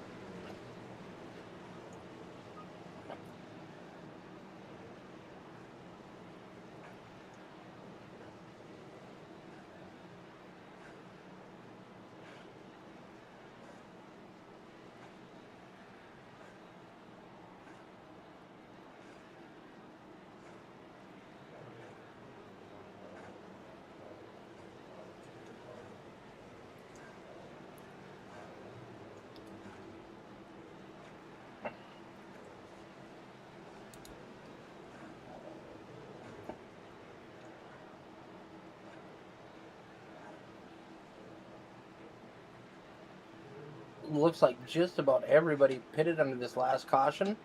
Looks like just about everybody pitted under this last caution.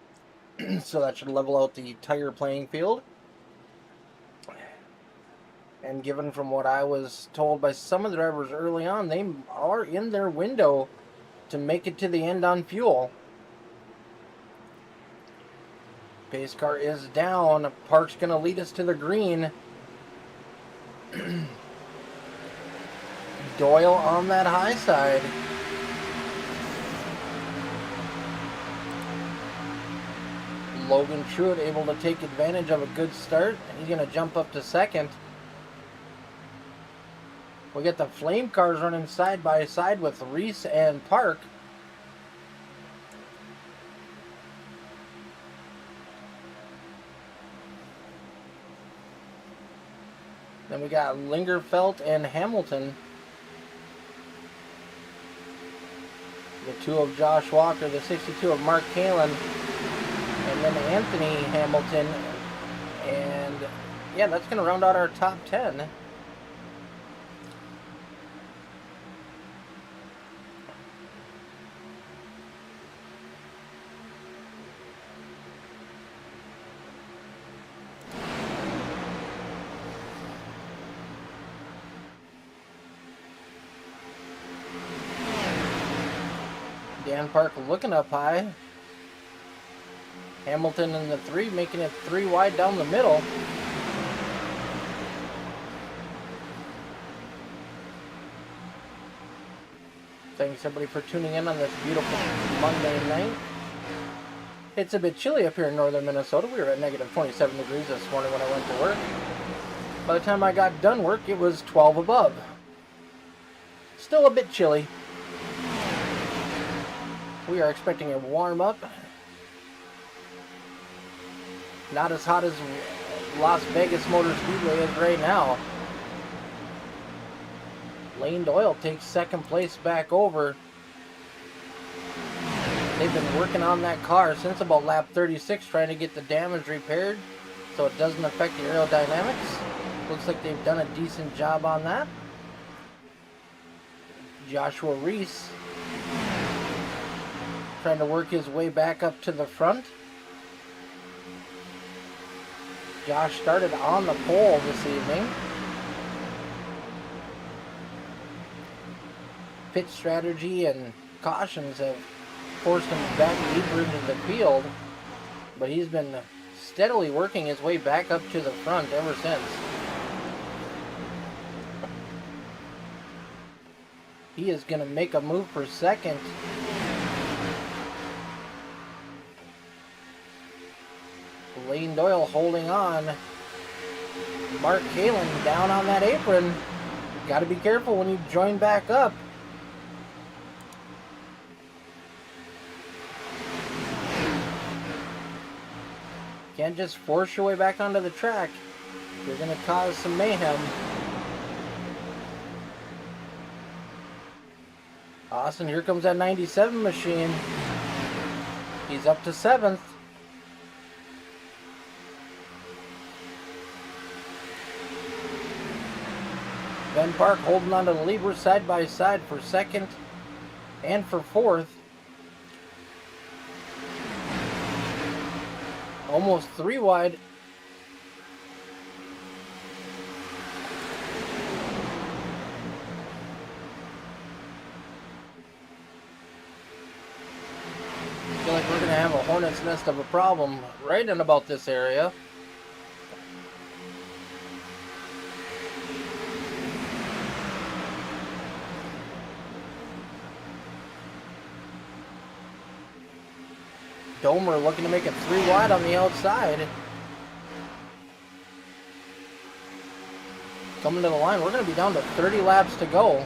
So that should level out the tire playing field. And given from what I was told by some of the drivers early on, they are in their window to make it to the end on fuel. Pace car is down. Park's going to lead us to the green. Doyle on that high side. Logan Truitt able to take advantage of a good start. He's going to jump up to second. We get the Flame cars running side by side with Reese and Park. Then we got Lingerfelt and Hamilton. The 2 of Josh Walker, the 62 of Mark Kalin, and then Anthony Hamilton. And yeah, that's going to round out our top 10. Dan Park looking up high. Hamilton in the 3, making it 3 wide down the middle. Thanks everybody for tuning in on this beautiful Monday night. It's a bit chilly up here in northern Minnesota. We were at negative 27 degrees this morning when I went to work. By the time I got done work, it was 12 above. Still a bit chilly. We are expecting a warm up. Not as hot as Las Vegas Motor Speedway is right now. Lane Doyle takes second place back over. They've been working on that car since about lap 36 trying to get the damage repaired so it doesn't affect the aerodynamics. Looks like they've done a decent job on that. Joshua Reese trying to work his way back up to the front. Josh started on the pole this evening. Pit strategy and cautions have forced him back deeper into the field, but he's been steadily working his way back up to the front ever since. He is going to make a move for second. Lane Doyle holding on. Mark Kalin down on that apron. Got to be careful when you join back up. Can't just force your way back onto the track. You're going to cause some mayhem. Austin, here comes that 97 machine. He's up to 7th. Ben Park holding on to the lead. We're side by side for second and for fourth. Almost 3 wide. I feel like we're going to have a hornet's nest of a problem right in about this area. Domer looking to make it 3 wide on the outside. Coming to the line, we're going to be down to 30 laps to go.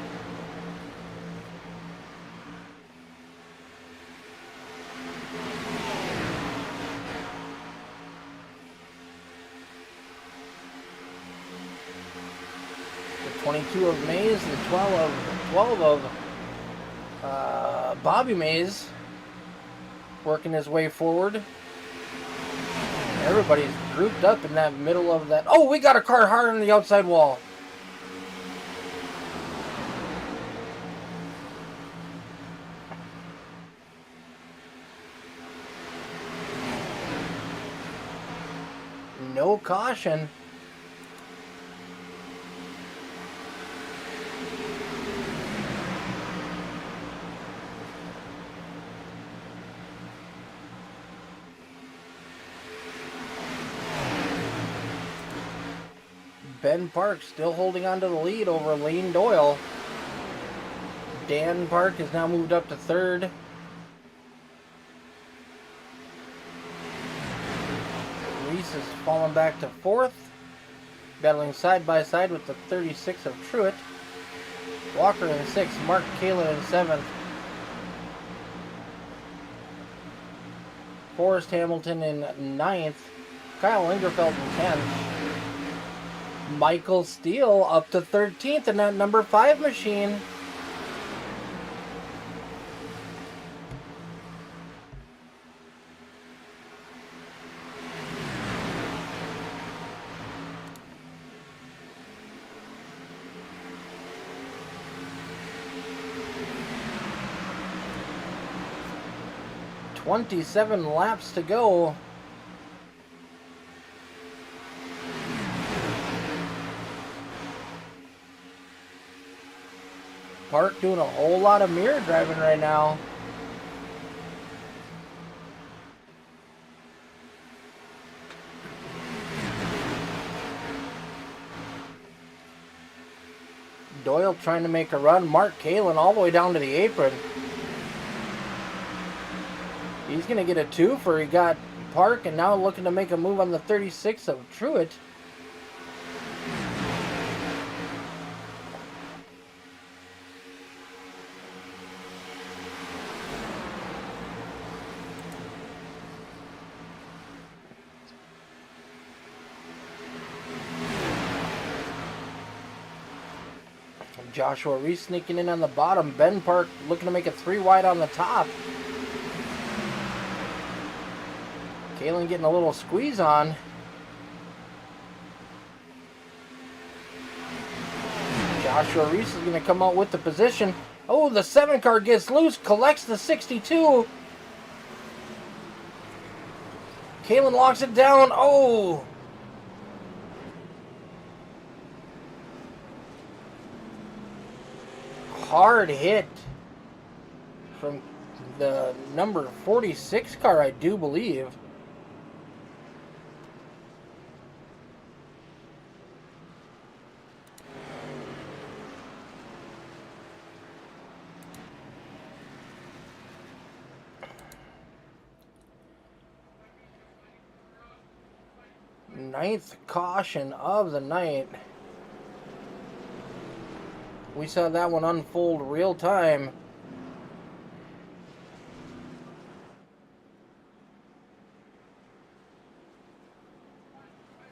The 22 of Mays, the 12 of Bobby Mays. Working his way forward. Everybody's grouped up in that middle of that. Oh, we got a car hard on the outside wall. No caution. Ben Park still holding on to the lead over Lane Doyle. Dan Park has now moved up to 3rd. Reese is falling back to 4th. Battling side by side with the 36 of Truett. Walker in 6th. Mark Kalin in 7th. Forrest Hamilton in 9th. Kyle Lingerfeld in 10th. Michael Steele up to 13th in that number 5 machine. "27 laps to go." Park doing a whole lot of mirror driving right now. Doyle trying to make a run. Mark Kalin all the way down to the apron. He's going to get a twofer. He got Park and now looking to make a move on the 36 of Truett. Joshua Reese sneaking in on the bottom. Ben Park looking to make it 3 wide on the top. Kalin getting a little squeeze on. Joshua Reese is going to come out with the position. Oh, the 7 car gets loose, collects the 62. Kalin locks it down. Oh! Hard hit from the number 46 car, I do believe. Ninth caution of the night. We saw that one unfold real time.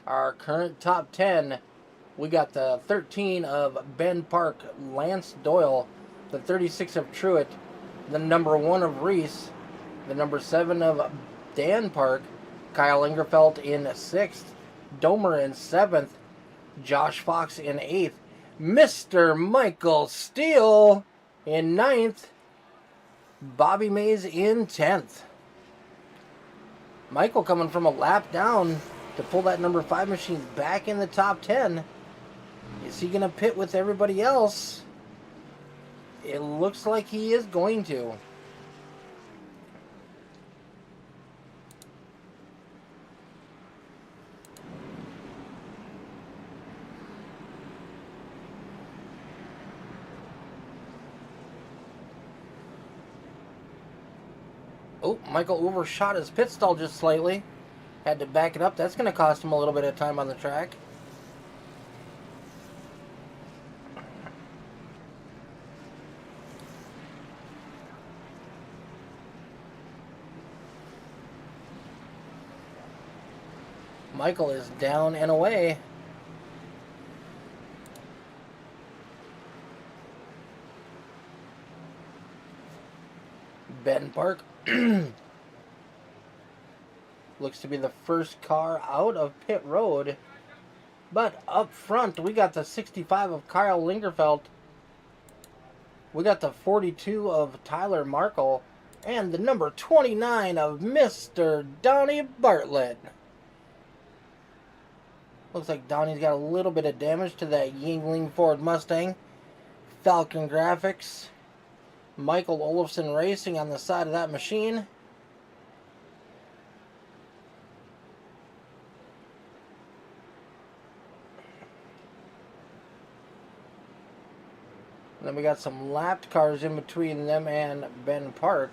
Our current top 10, we got the 13 of Ben Park, Lance Doyle, the 36 of Truett, the number 1 of Reese, the number 7 of Dan Park, Kyle Ingerfeld in 6th, Domer in 7th, Josh Fox in 8th, Mr. Michael Steele in 9th, Bobby Mays in 10th. Michael coming from a lap down to pull that number 5 machine back in the top 10. Is he going to pit with everybody else? It looks like he is going to. Oh, Michael overshot his pit stall just slightly. Had to back it up. That's going to cost him a little bit of time on the track. Michael is down and away. Ben Park looks to be the first car out of pit road. But up front, we got the 65 of Kyle Lingerfeld. We got the 42 of Tyler Markle. And the number 29 of Mr. Donnie Bartlett. Looks like Donnie's got a little bit of damage to that Yingling Ford Mustang. FALCONGRAFIX. Michael Olofsson Racing on the side of that machine. And then we got some lapped cars in between them and Ben Park.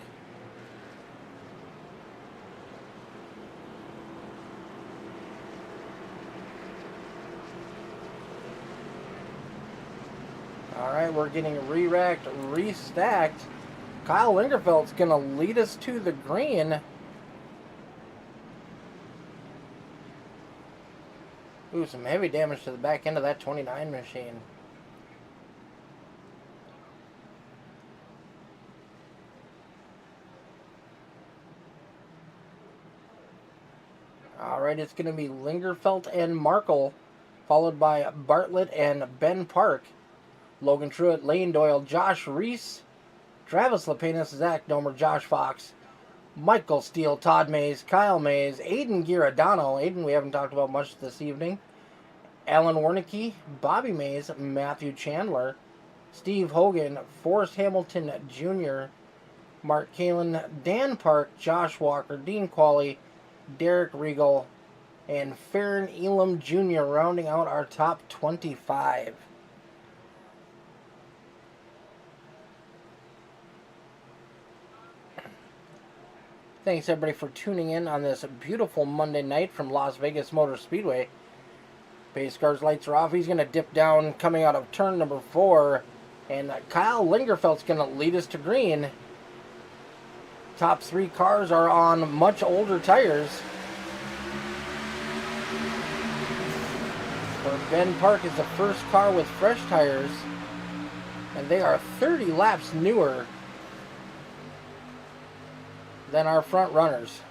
right, we're getting re-racked, restacked. Kyle Lingerfeld's going to lead us to the green. Ooh, some heavy damage to the back end of that 29 machine. Alright, it's going to be Lingerfeld and Markle, followed by Bartlett and Ben Park. Logan Truitt, Lane Doyle, Josh Reese, Travis Lepenis, Zach Domer, Josh Fox, Michael Steele, Todd Mays, Kyle Mays, Aiden Giordano. Aiden, we haven't talked about much this evening. Alan Wernicke, Bobby Mays, Matthew Chandler, Steve Hogan, Forrest Hamilton Jr., Mark Kalin, Dan Park, Josh Walker, Dean Qualley, Derek Regal, and Farron Elam Jr. rounding out our top 25. Thanks everybody for tuning in on this beautiful Monday night from Las Vegas Motor Speedway. Pace car's lights are off. He's going to dip down coming out of turn number 4. And Kyle Lingerfeld's going to lead us to green. Top 3 cars are on much older tires. Where Ben Park is the first car with fresh tires. And they are 30 laps newer than our front runners.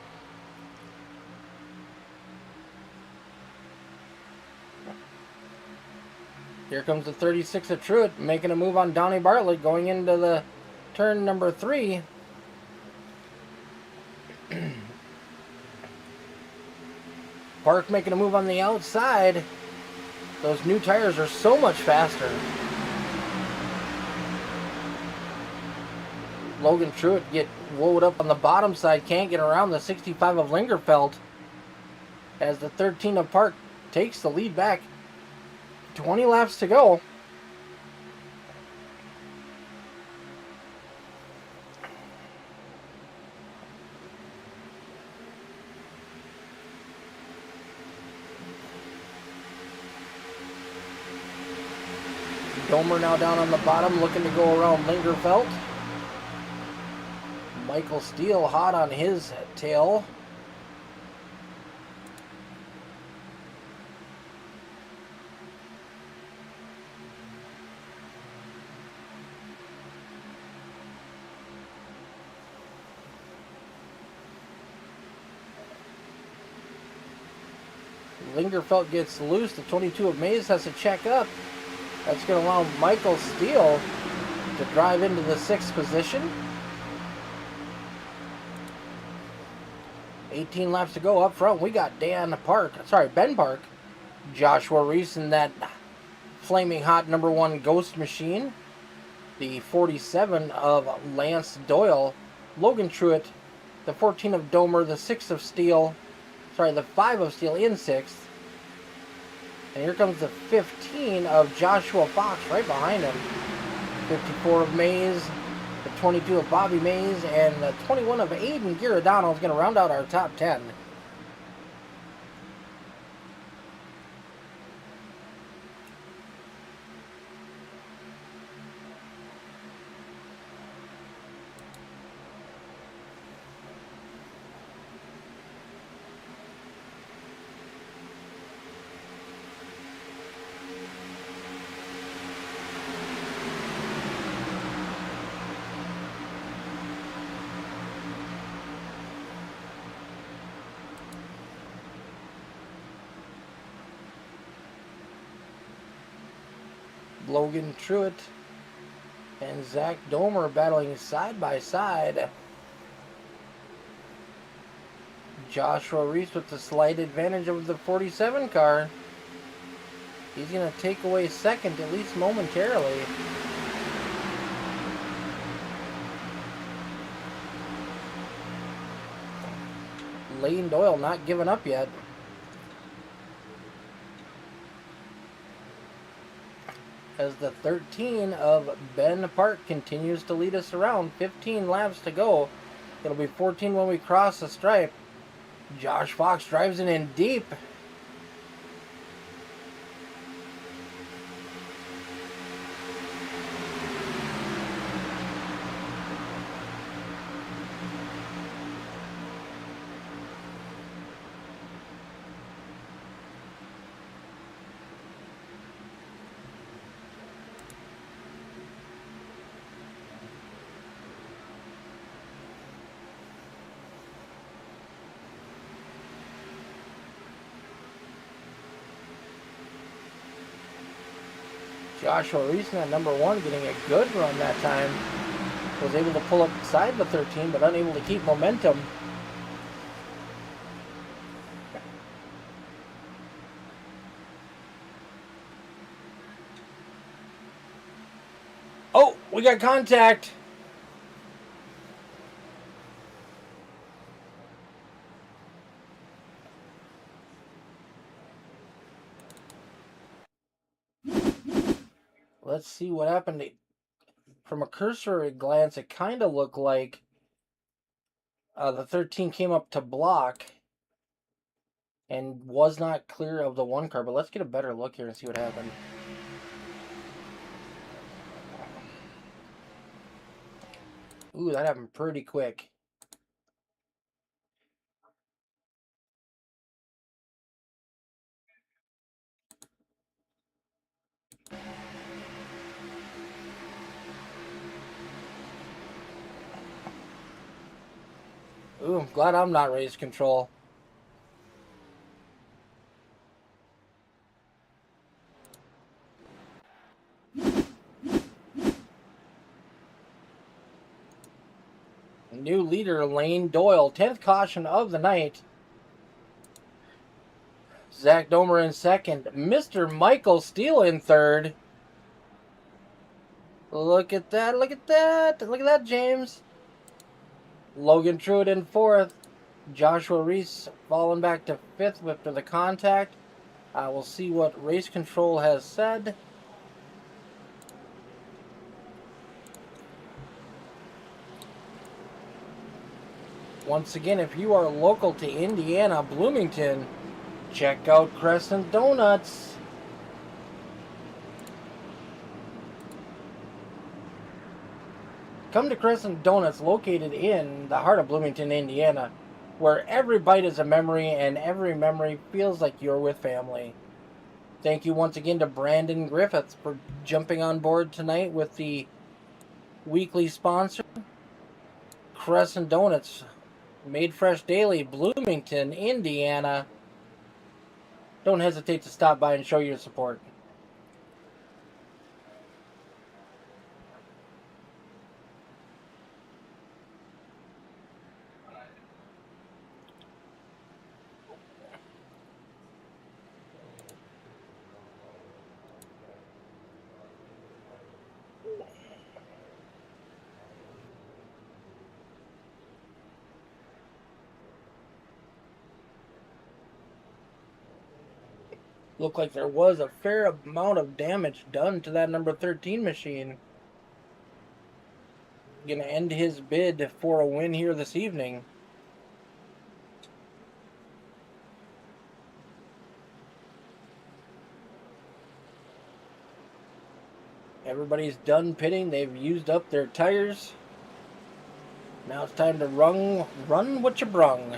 Here comes the 36 of Truitt, making a move on Donnie Bartlett, going into the turn number 3. Park making a move on the outside. Those new tires are so much faster. Logan Truitt get woed up on the bottom side, can't get around the 65 of Lingerfeld, as the 13 of Park takes the lead back. 20 laps to go. Domer now down on the bottom, looking to go around Lingerfeld. Michael Steele hot on his tail. Lingerfeld gets loose. The 22 of Mays has to check up. That's going to allow Michael Steele to drive into the 6th position. 18 laps to go. Up front, we got Ben Park, Joshua Reese in that flaming hot number 1 Ghost machine. The 47 of Lance Doyle, Logan Truitt, the 14 of Domer, the 6 of Steele, the 5 of Steele in 6th. And here comes the 15 of Joshua Fox right behind him. 54 of Mays, the 22 of Bobby Mays, and the 21 of Aiden Giordano is going to round out our top 10. Logan Truitt and Zach Domer battling side by side. Joshua Reese with the slight advantage of the 47 car. He's going to take away second, at least momentarily. Lane Doyle not giving up yet. As the 13 of Ben Park continues to lead us around. 15 laps to go. It'll be 14 when we cross the stripe. Josh Fox drives it in deep. Joshua Reese at number 1 getting a good run that time. Was able to pull up beside the 13, but unable to keep momentum. Oh, we got contact. Let's see what happened. From a cursory glance, it kind of looked like the 13 came up to block and was not clear of the 1 car. But let's get a better look here and see what happened. Ooh, that happened pretty quick. Ooh, I'm glad I'm not race control. New leader, Lane Doyle. 10th caution of the night. Zach Domer in second. Mr. Michael Steele in third. Look at that, look at that. Look at that, James. Logan Truitt in fourth. Joshua Reese falling back to fifth after the contact. We'll see what race control has said. Once again, if you are local to Indiana, Bloomington, check out Crescent Donuts. Come to Crescent Donuts, located in the heart of Bloomington, Indiana, where every bite is a memory and every memory feels like you're with family. Thank you once again to Brandon Griffiths for jumping on board tonight with the weekly sponsor, Crescent Donuts, made fresh daily, Bloomington, Indiana. Don't hesitate to stop by and show your support. Looked like there was a fair amount of damage done to that number 13 machine. Gonna end his bid for a win here this evening. Everybody's done pitting. They've used up their tires. Now it's time to run what you brung.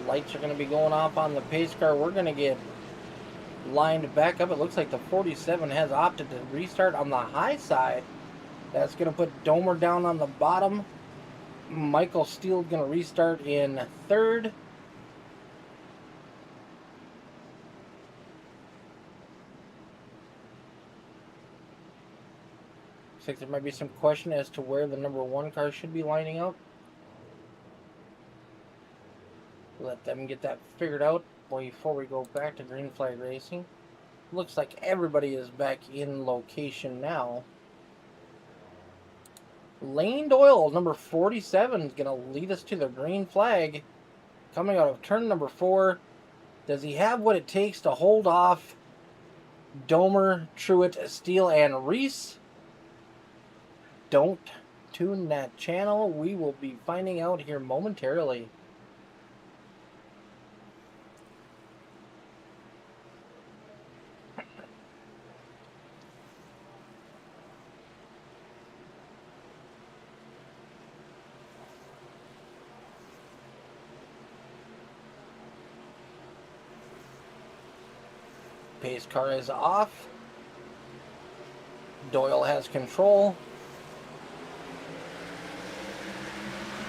Lights are going to be going off on the pace car. We're going to get lined back up. It looks like the 47 has opted to restart on the high side. That's going to put Domer down on the bottom. Michael Steele going to restart in third. Looks like there might be some question as to where the number 1 car should be lining up. Let them get that figured out before we go back to green flag racing. Looks like everybody is back in location now. Lane Doyle, number 47, is going to lead us to the green flag. Coming out of turn number 4. Does he have what it takes to hold off Domer, Truitt, Steele, and Reese? Don't tune that channel. We will be finding out here momentarily. Pace car is off. Doyle has control.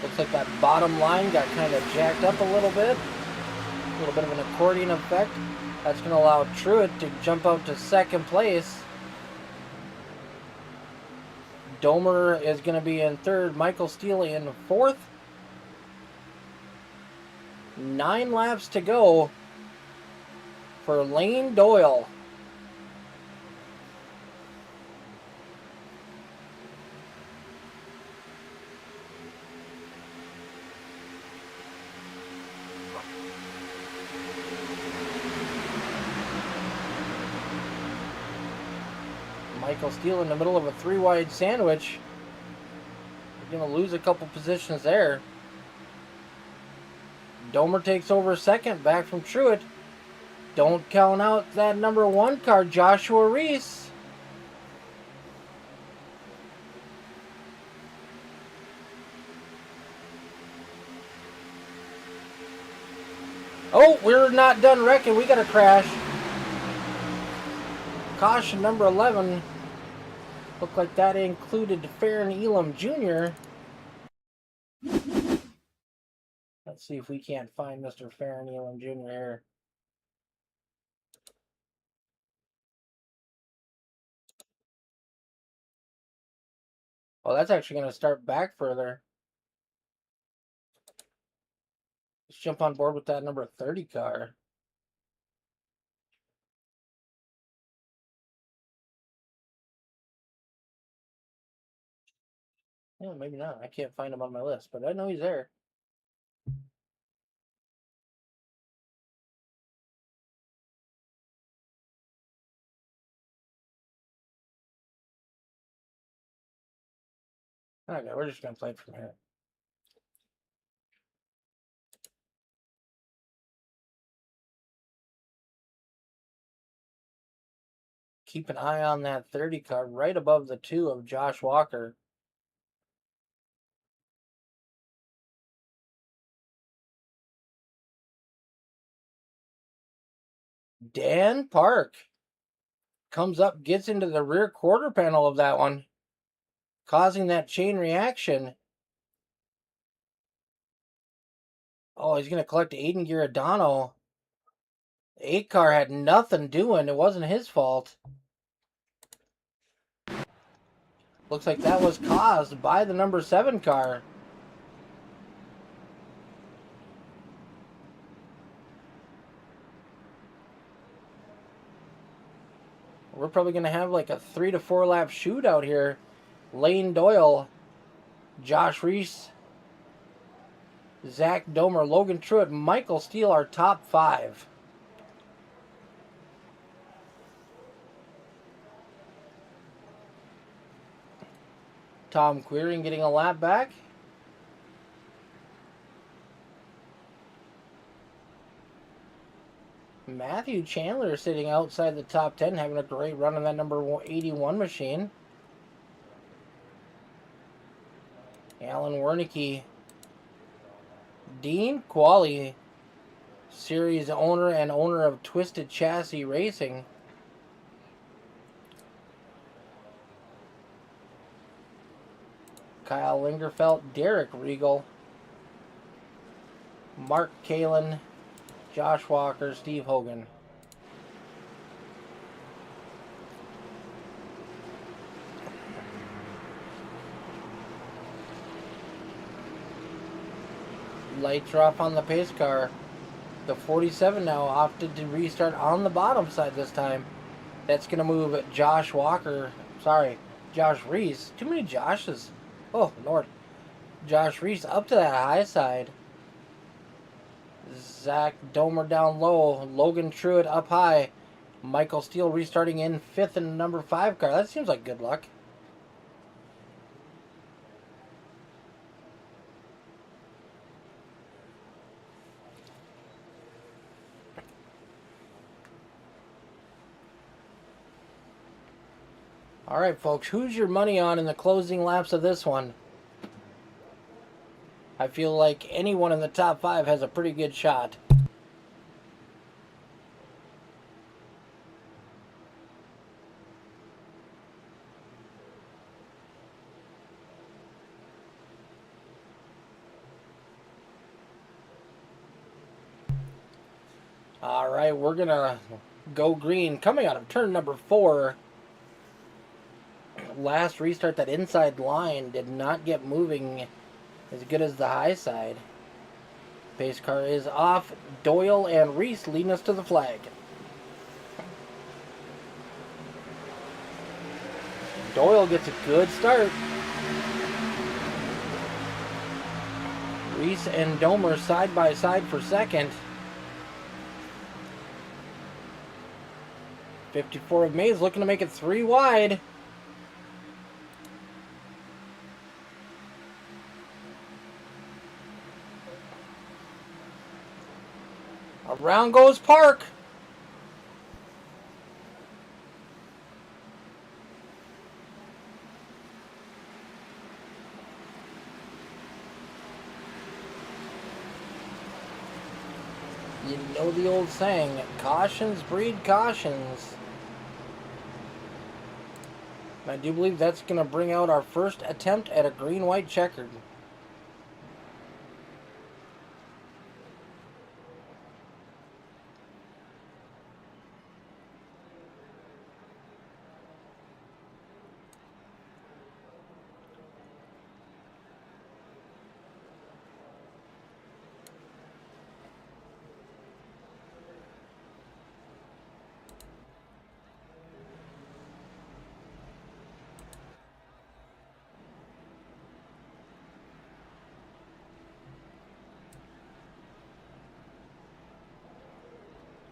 Looks like that bottom line got kind of jacked up a little bit. little bit of an accordion effect. That's going to allow Truitt to jump out to second place. Domer is going to be in third. Michael Steele in fourth. 9 laps to go for Lane Doyle. Michael Steele in the middle of a 3-wide sandwich. We're going to lose a couple positions there. Domer takes over second, back from Truitt. Don't count out that number 1 car, Joshua Reese. Oh, we're not done wrecking. We got a crash. Caution number 11. Looked like that included Farron Elam Jr. Let's see if we can't find Mr. Farron Elam Jr. here. Oh, that's actually going to start back further. Let's jump on board with that number 30 car. Yeah, maybe not. I can't find him on my list, but I know he's there. Okay, we're just going to play it from here. Keep an eye on that 30 car right above the 2 of Josh Walker. Dan Park comes up, gets into the rear quarter panel of that one, causing that chain reaction. Oh, he's going to collect Aiden Giordano. The 8 car had nothing doing. It wasn't his fault. Looks like that was caused by the number 7 car. We're probably going to have like a 3 to 4 lap shootout here. Lane Doyle, Josh Reese, Zach Domer, Logan Truitt, Michael Steele are top 5. Tom Queering getting a lap back. Matthew Chandler sitting outside the top 10, having a great run on that number 81 machine. Alan Wernicke. Dean Qualley, series owner and owner of Twisted Chassis Racing. Kyle Lingerfelt, Derek Regal, Mark Kalin, Josh Walker, Steve Hogan. Lights are off on the pace car. The 47 now opted to restart on the bottom side this time. That's going to move Josh Reese. Too many Joshes. Oh, Lord. Josh Reese up to that high side. Zach Domer down low. Logan Truitt up high. Michael Steele restarting in 5th in the number 5 car. That seems like good luck. All right, folks, who's your money on in the closing laps of this one? I feel like anyone in the top 5 has a pretty good shot. All right, we're going to go green. Coming out of turn number 4. Last restart, that inside line did not get moving as good as the high side. Pace car is off. Doyle and Reese leading us to the flag. Doyle gets a good start. Reese and Domer side by side for second. 54 of Mays looking to make it 3 wide. Around goes Park. You know the old saying, cautions breed cautions. I do believe that's going to bring out our first attempt at a green-white checkered.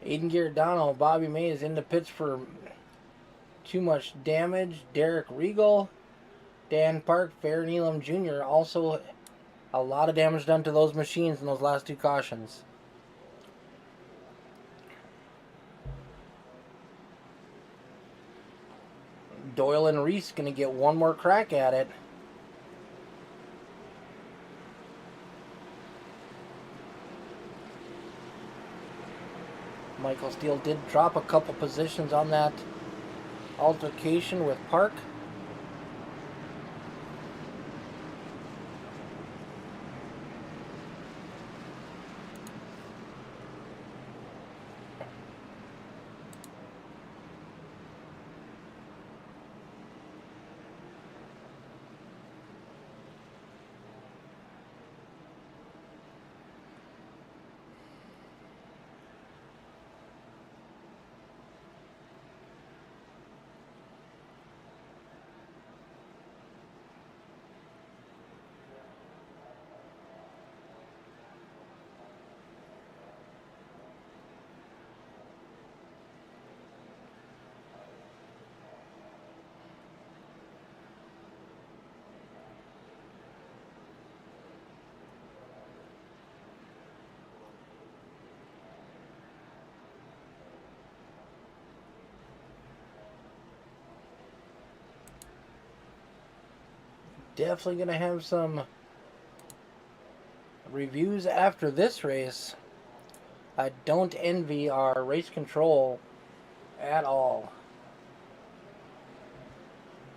Aiden Giordano, Bobby Mays in the pits for too much damage. Derek Regal, Dan Park, Fair and Elam Jr. Also a lot of damage done to those machines in those last 2 cautions. Doyle and Reese going to get one more crack at it. Michael Steele did drop a couple positions on that altercation with Park. Definitely going to have some reviews after this race. I don't envy our race control at all.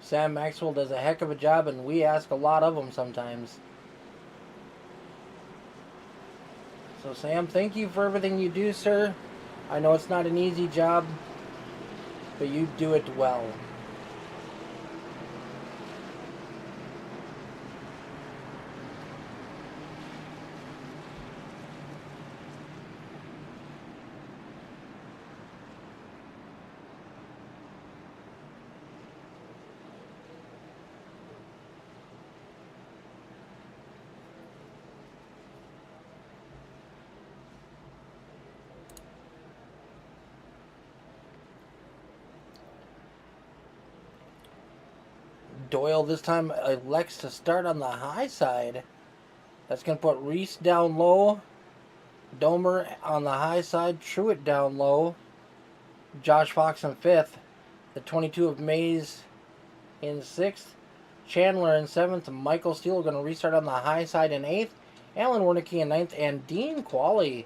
Sam Maxwell does a heck of a job, and we ask a lot of him sometimes. So Sam, thank you for everything you do, sir. I know it's not an easy job, but you do it well. Doyle this time elects to start on the high side. That's going to put Reese down low. Domer on the high side. Truitt down low. Josh Fox in 5th. The 22 of Mays in 6th. Chandler in 7th. Michael Steele going to restart on the high side in 8th. Alan Wernicke in 9th. And Dean Qualley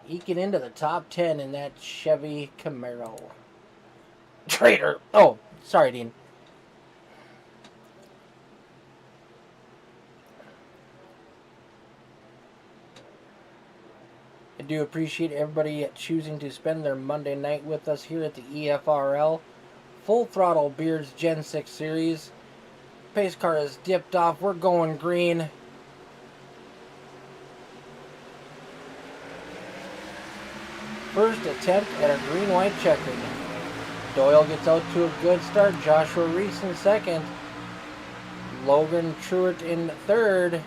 eking into the top 10 in that Chevy Camaro. Traitor. Oh, sorry, Dean. do appreciate everybody choosing to spend their Monday night with us here at the EFRL. Full Throttle Beards Gen 6 Series. Pace car is dipped off. We're going green. First attempt at a green-white checkered. Doyle gets out to a good start. Joshua Reese in second. Logan Truitt in third.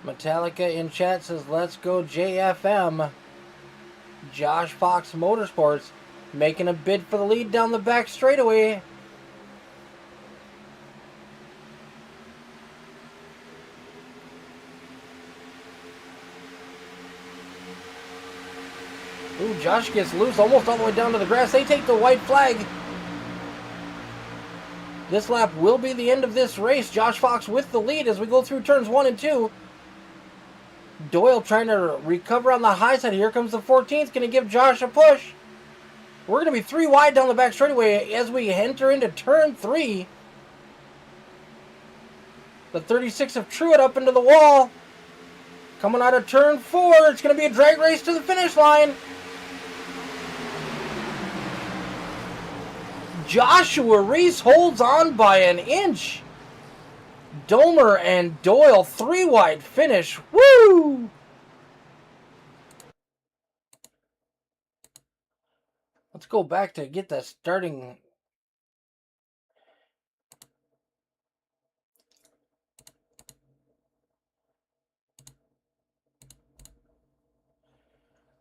Metallica in chat says, let's go JFM. Josh Fox Motorsports making a bid for the lead down the back straightaway. Ooh, Josh gets loose almost all the way down to the grass. They take the white flag. This lap will be the end of this race. Josh Fox with the lead as we go through turns 1 and 2. Doyle trying to recover on the high side. Here comes the 14th. Going to give Josh a push. We're going to be 3 wide down the back straightaway as we enter into turn 3. The 36 of Truitt up into the wall. Coming out of turn 4. It's going to be a drag race to the finish line. Joshua Reese holds on by an inch. Domer and Doyle 3 wide finish. Woo! Let's go back to get the starting.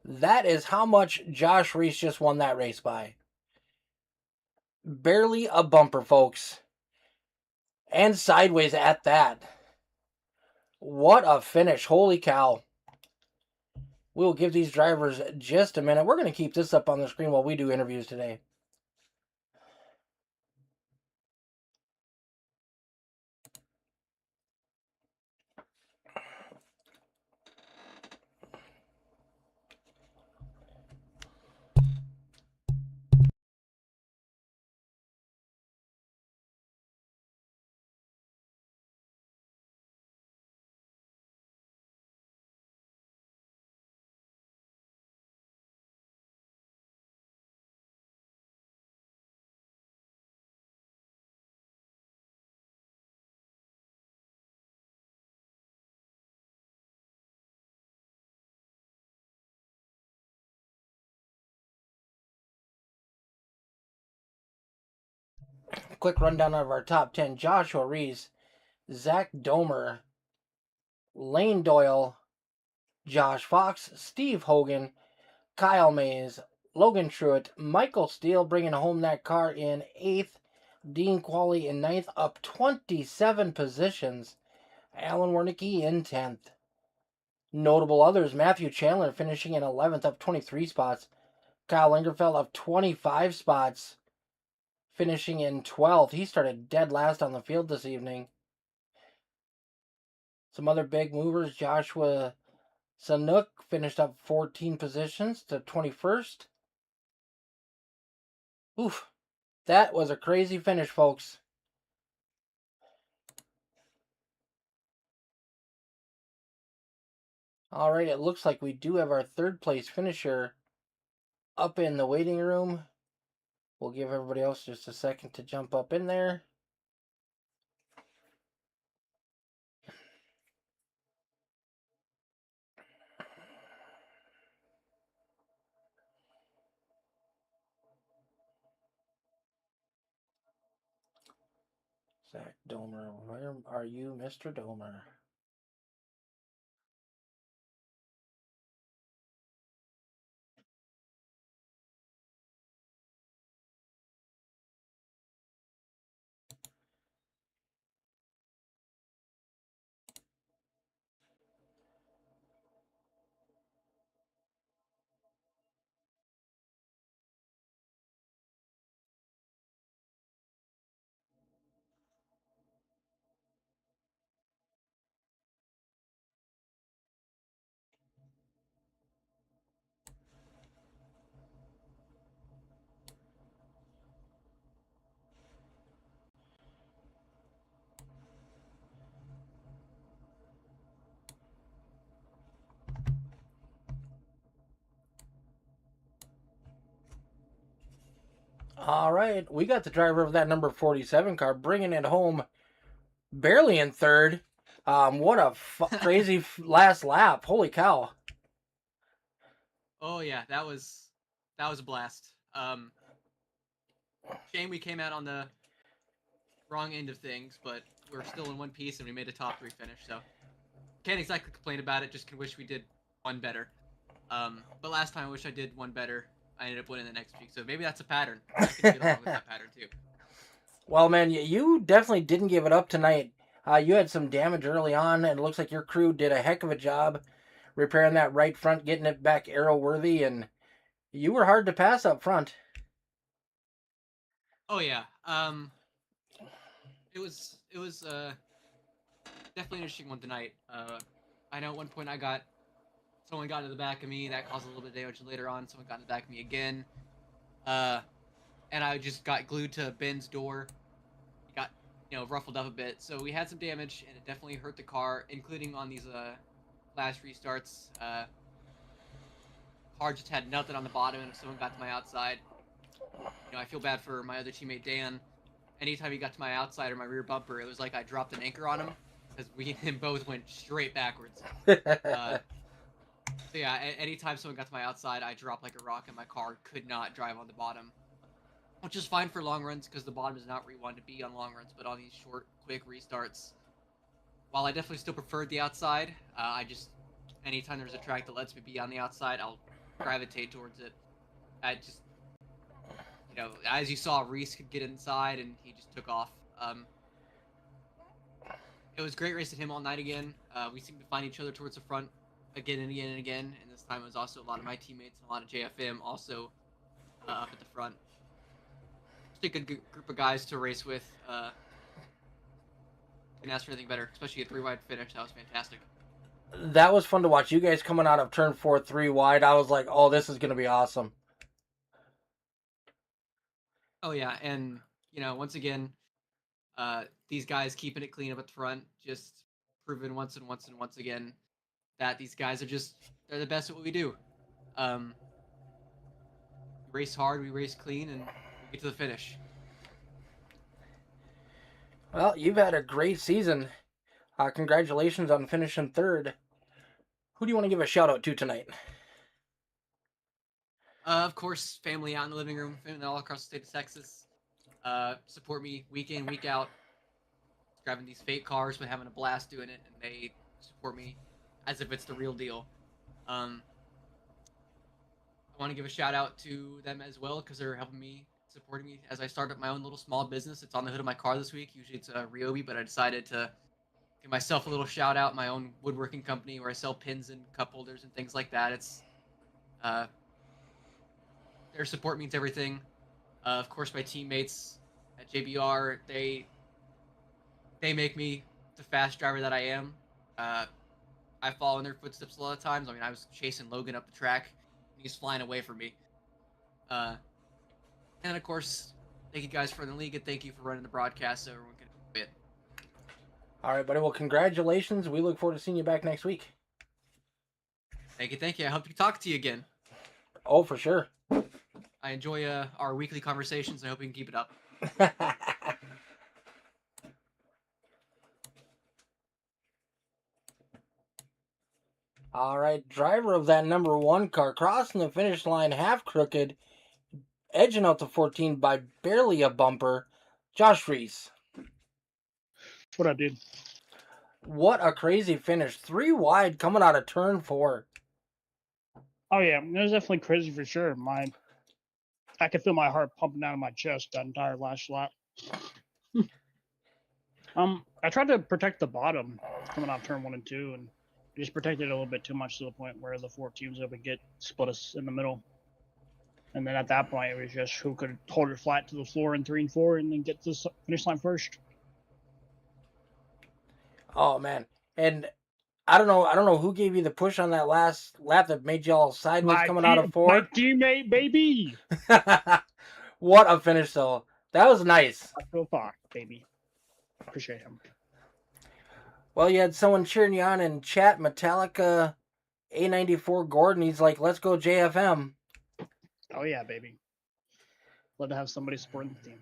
That is how much Josh Reese just won that race by. Barely a bumper, folks. And sideways at that. What a finish. Holy cow. We'll give these drivers just a minute. We're going to keep this up on the screen while we do interviews today. Quick rundown of our top 10. Joshua Reese, Zach Domer, Lane Doyle, Josh Fox, Steve Hogan, Kyle Mays, Logan Truitt, Michael Steele bringing home that car in 8th, Dean Qualley in 9th, up 27 positions, Alan Wernicke in 10th. Notable others, Matthew Chandler finishing in 11th, up 23 spots, Kyle Lingerfeld up 25 spots, finishing in 12th. He started dead last on the field this evening. Some other big movers, Joshua Sanuk finished up 14 positions to 21st. Oof, that was a crazy finish, folks. All right, it looks like we do have our 3rd place finisher up in the waiting room. We'll give everybody else just a second to jump up in there. Zach Domer, where are you, Mr. Domer? All right, we got the driver of that number 47 car bringing it home barely in third. What a crazy last lap. Holy cow. Oh yeah, that was a blast. Shame we came out on the wrong end of things, but we're still in one piece and we made a top 3 finish, so can't exactly complain about it. Just can wish we did one better. But last time I wish I did one better. I ended up winning the next week, so maybe that's a pattern. I could get along with that pattern too. Well, man, you definitely didn't give it up tonight. You had some damage early on, and it looks like your crew did a heck of a job repairing that right front, getting it back arrow worthy, and you were hard to pass up front. Oh yeah. It was definitely an interesting one tonight. I know at one point someone got into the back of me, that caused a little bit of damage. Later on, someone got in the back of me again. And I just got glued to Ben's door. He got, ruffled up a bit. So we had some damage, and it definitely hurt the car, including on these last restarts. Car just had nothing on the bottom, and if someone got to my outside, I feel bad for my other teammate Dan. Anytime he got to my outside or my rear bumper, it was like I dropped an anchor on him, because we and him both went straight backwards. So yeah, anytime someone got to my outside, I dropped like a rock, and my car could not drive on the bottom. Which is fine for long runs, because the bottom is not where you want to be on long runs, but on these short, quick restarts, while I definitely still preferred the outside, anytime there's a track that lets me be on the outside, I'll gravitate towards it. I just, as you saw, Reese could get inside, and he just took off. It was great racing him all night again. We seemed to find each other towards the front again and again and again, and this time it was also a lot of my teammates and a lot of JFM also up at the front. Just a good group of guys to race with. Couldn't ask for anything better, especially a 3-wide finish. That was fantastic. That was fun to watch. You guys coming out of turn 4 3 wide. I was like, oh, this is going to be awesome. Oh, yeah. And, once again, these guys keeping it clean up at the front, just proving once and once and once again that these guys are they're the best at what we do. We race hard, we race clean, and we get to the finish. Well, you've had a great season. Congratulations on finishing third. Who do you want to give a shout out to tonight? Of course, family out in the living room, family all across the state of Texas. Support me week in, week out. Driving these fake cars, but having a blast doing it, and they support me as if it's the real deal. I want to give a shout out to them as well, because they're helping me, supporting me as I start up my own little small business. It's on the hood of my car this week. Usually it's a Ryobi, but I decided to give myself a little shout out. My own woodworking company where I sell pins and cup holders and things like that. It's their support means everything. Of course, my teammates at JBR, they make me the fast driver that I am. I follow in their footsteps a lot of times. I mean, I was chasing Logan up the track, and he's flying away from me. And of course, thank you guys for the league, and thank you for running the broadcast so everyone can enjoy it. All right, buddy. Well, congratulations. We look forward to seeing you back next week. Thank you. I hope to talk to you again. Oh, for sure. I enjoy our weekly conversations. I hope we can keep it up. All right, driver of that number 1 car crossing the finish line half crooked, edging out the 14 by barely a bumper, Josh Reese. What up, dude? What a crazy finish. 3 wide coming out of turn 4. Oh, yeah. It was definitely crazy for sure. I could feel my heart pumping out of my chest that entire last lap. I tried to protect the bottom coming off turn 1 and 2, and just protected it a little bit too much to the point where the 4 teams would split us in the middle. And then at that point, it was just who could hold it flat to the floor in 3 and 4 and then get to the finish line first. Oh, man. And I don't know who gave you the push on that last lap that made you all sideways coming out of 4. My teammate, baby! What a finish, though. That was nice. I feel fine, baby. Appreciate him. Well, you had someone cheering you on in chat, Metallica A94 Gordon. He's like, let's go JFM. Oh, yeah, baby. Glad to have somebody supporting the team.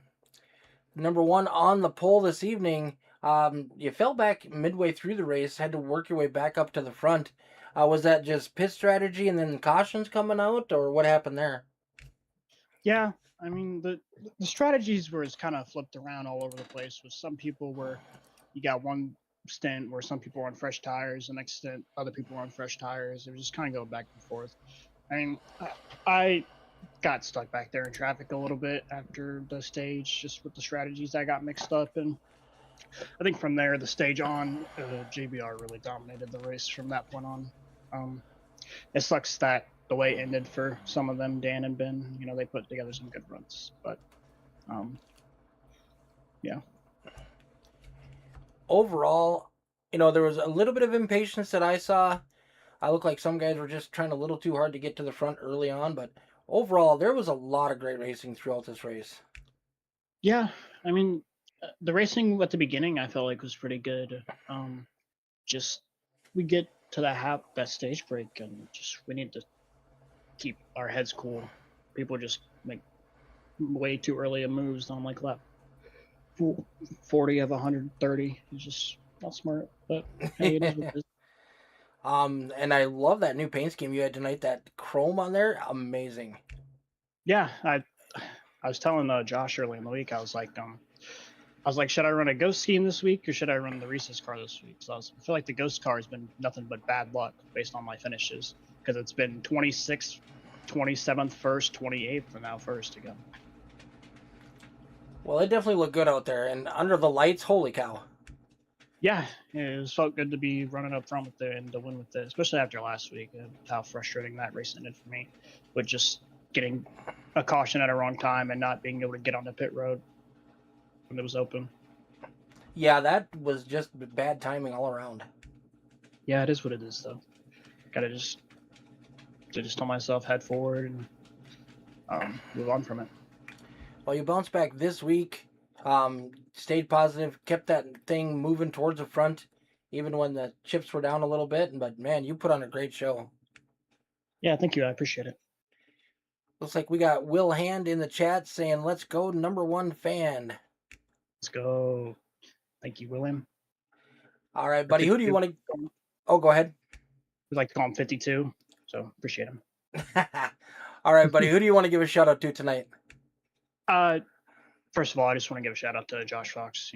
Number one on the pole this evening. You fell back midway through the race, had to work your way back up to the front. Was that just pit strategy and then cautions coming out, or what happened there? Yeah, I mean the strategies were kind of flipped around all over the place. With some people where you got one stint where some people were on fresh tires, the next stint other people were on fresh tires. It was just kind of go back and forth. I mean, I got stuck back there in traffic a little bit after the stage, just with the strategies I got mixed up in. I think from there, the stage on, JBR really dominated the race from that point on. It sucks that the way it ended for some of them, Dan and Ben. You know, they put together some good runs, but yeah. Overall, there was a little bit of impatience that I saw. I looked like some guys were just trying a little too hard to get to the front early on, but overall, there was a lot of great racing throughout this race. Yeah, I mean, the racing at the beginning I felt like was pretty good. Just we get to that stage break, and just we need to keep our heads cool. People just make way too early moves on like lap 40 of 130. It's just not smart, but hey, it is what it is. And I love that new paint scheme you had tonight. That chrome on there, amazing. Yeah, I was telling Josh early in the week. I was like, should I run a ghost scheme this week or should I run the Reese's car this week? So I feel like the ghost car has been nothing but bad luck based on my finishes, because it's been 26th, 27th, first, 28th, and now first again. Well, it definitely looked good out there, and under the lights, holy cow. Yeah, it felt good to be running up front with it and to win with it, especially after last week, and how frustrating that race ended for me, with just getting a caution at a wrong time and not being able to get on the pit road when it was open. Yeah, that was just bad timing all around. Yeah, it is what it is, though. Gotta just tell myself head forward and move on from it. Well, you bounced back this week, stayed positive, kept that thing moving towards the front, even when the chips were down a little bit. But man, you put on a great show. Yeah, thank you. I appreciate it. Looks like we got Will Hand in the chat saying, "Let's go, number one fan." Let's go. Thank you, William. All right, buddy. Who do you want to? Oh, go ahead. We'd like to call him 52, so appreciate him. All right, buddy. Who do you want to give a shout out to tonight? First of all, I just want to give a shout out to Josh Fox.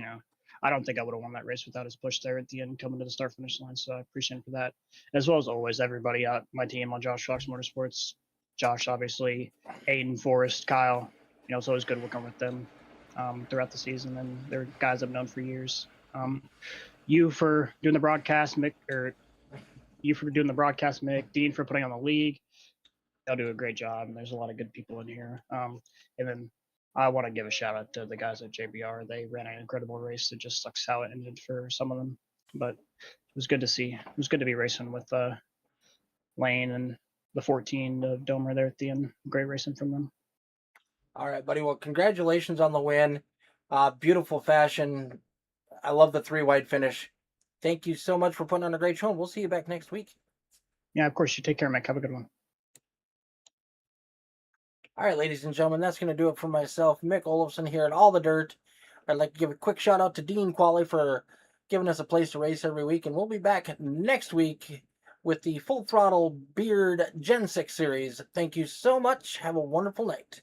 I don't think I would have won that race without his push there at the end, coming to the start finish line. So I appreciate him for that, as well as always everybody on my team on Josh Fox Motorsports. Josh, obviously, Aiden, Forrest, Kyle. It's always good working with them throughout the season, and they're guys I've known for years. You for doing the broadcast, Mick, Dean for putting on the league. They'll do a great job, and there's a lot of good people in here. And then I want to give a shout out to the guys at JBR. They ran an incredible race. It just sucks how it ended for some of them, but it was good to see. It was good to be racing with Lane and the 14 of Domer there at the end. Great racing from them. All right, buddy. Well, congratulations on the win. Beautiful fashion. I love the 3 wide finish. Thank you so much for putting on a great show. We'll see you back next week. Yeah, of course. You take care, Mike. Have a good one. All right, ladies and gentlemen, that's going to do it for myself, Mick Olofsson here at All the Dirt. I'd like to give a quick shout out to Dean Qualley for giving us a place to race every week, and we'll be back next week with the Full Throttle Beard Gen 6 series. Thank you so much. Have a wonderful night.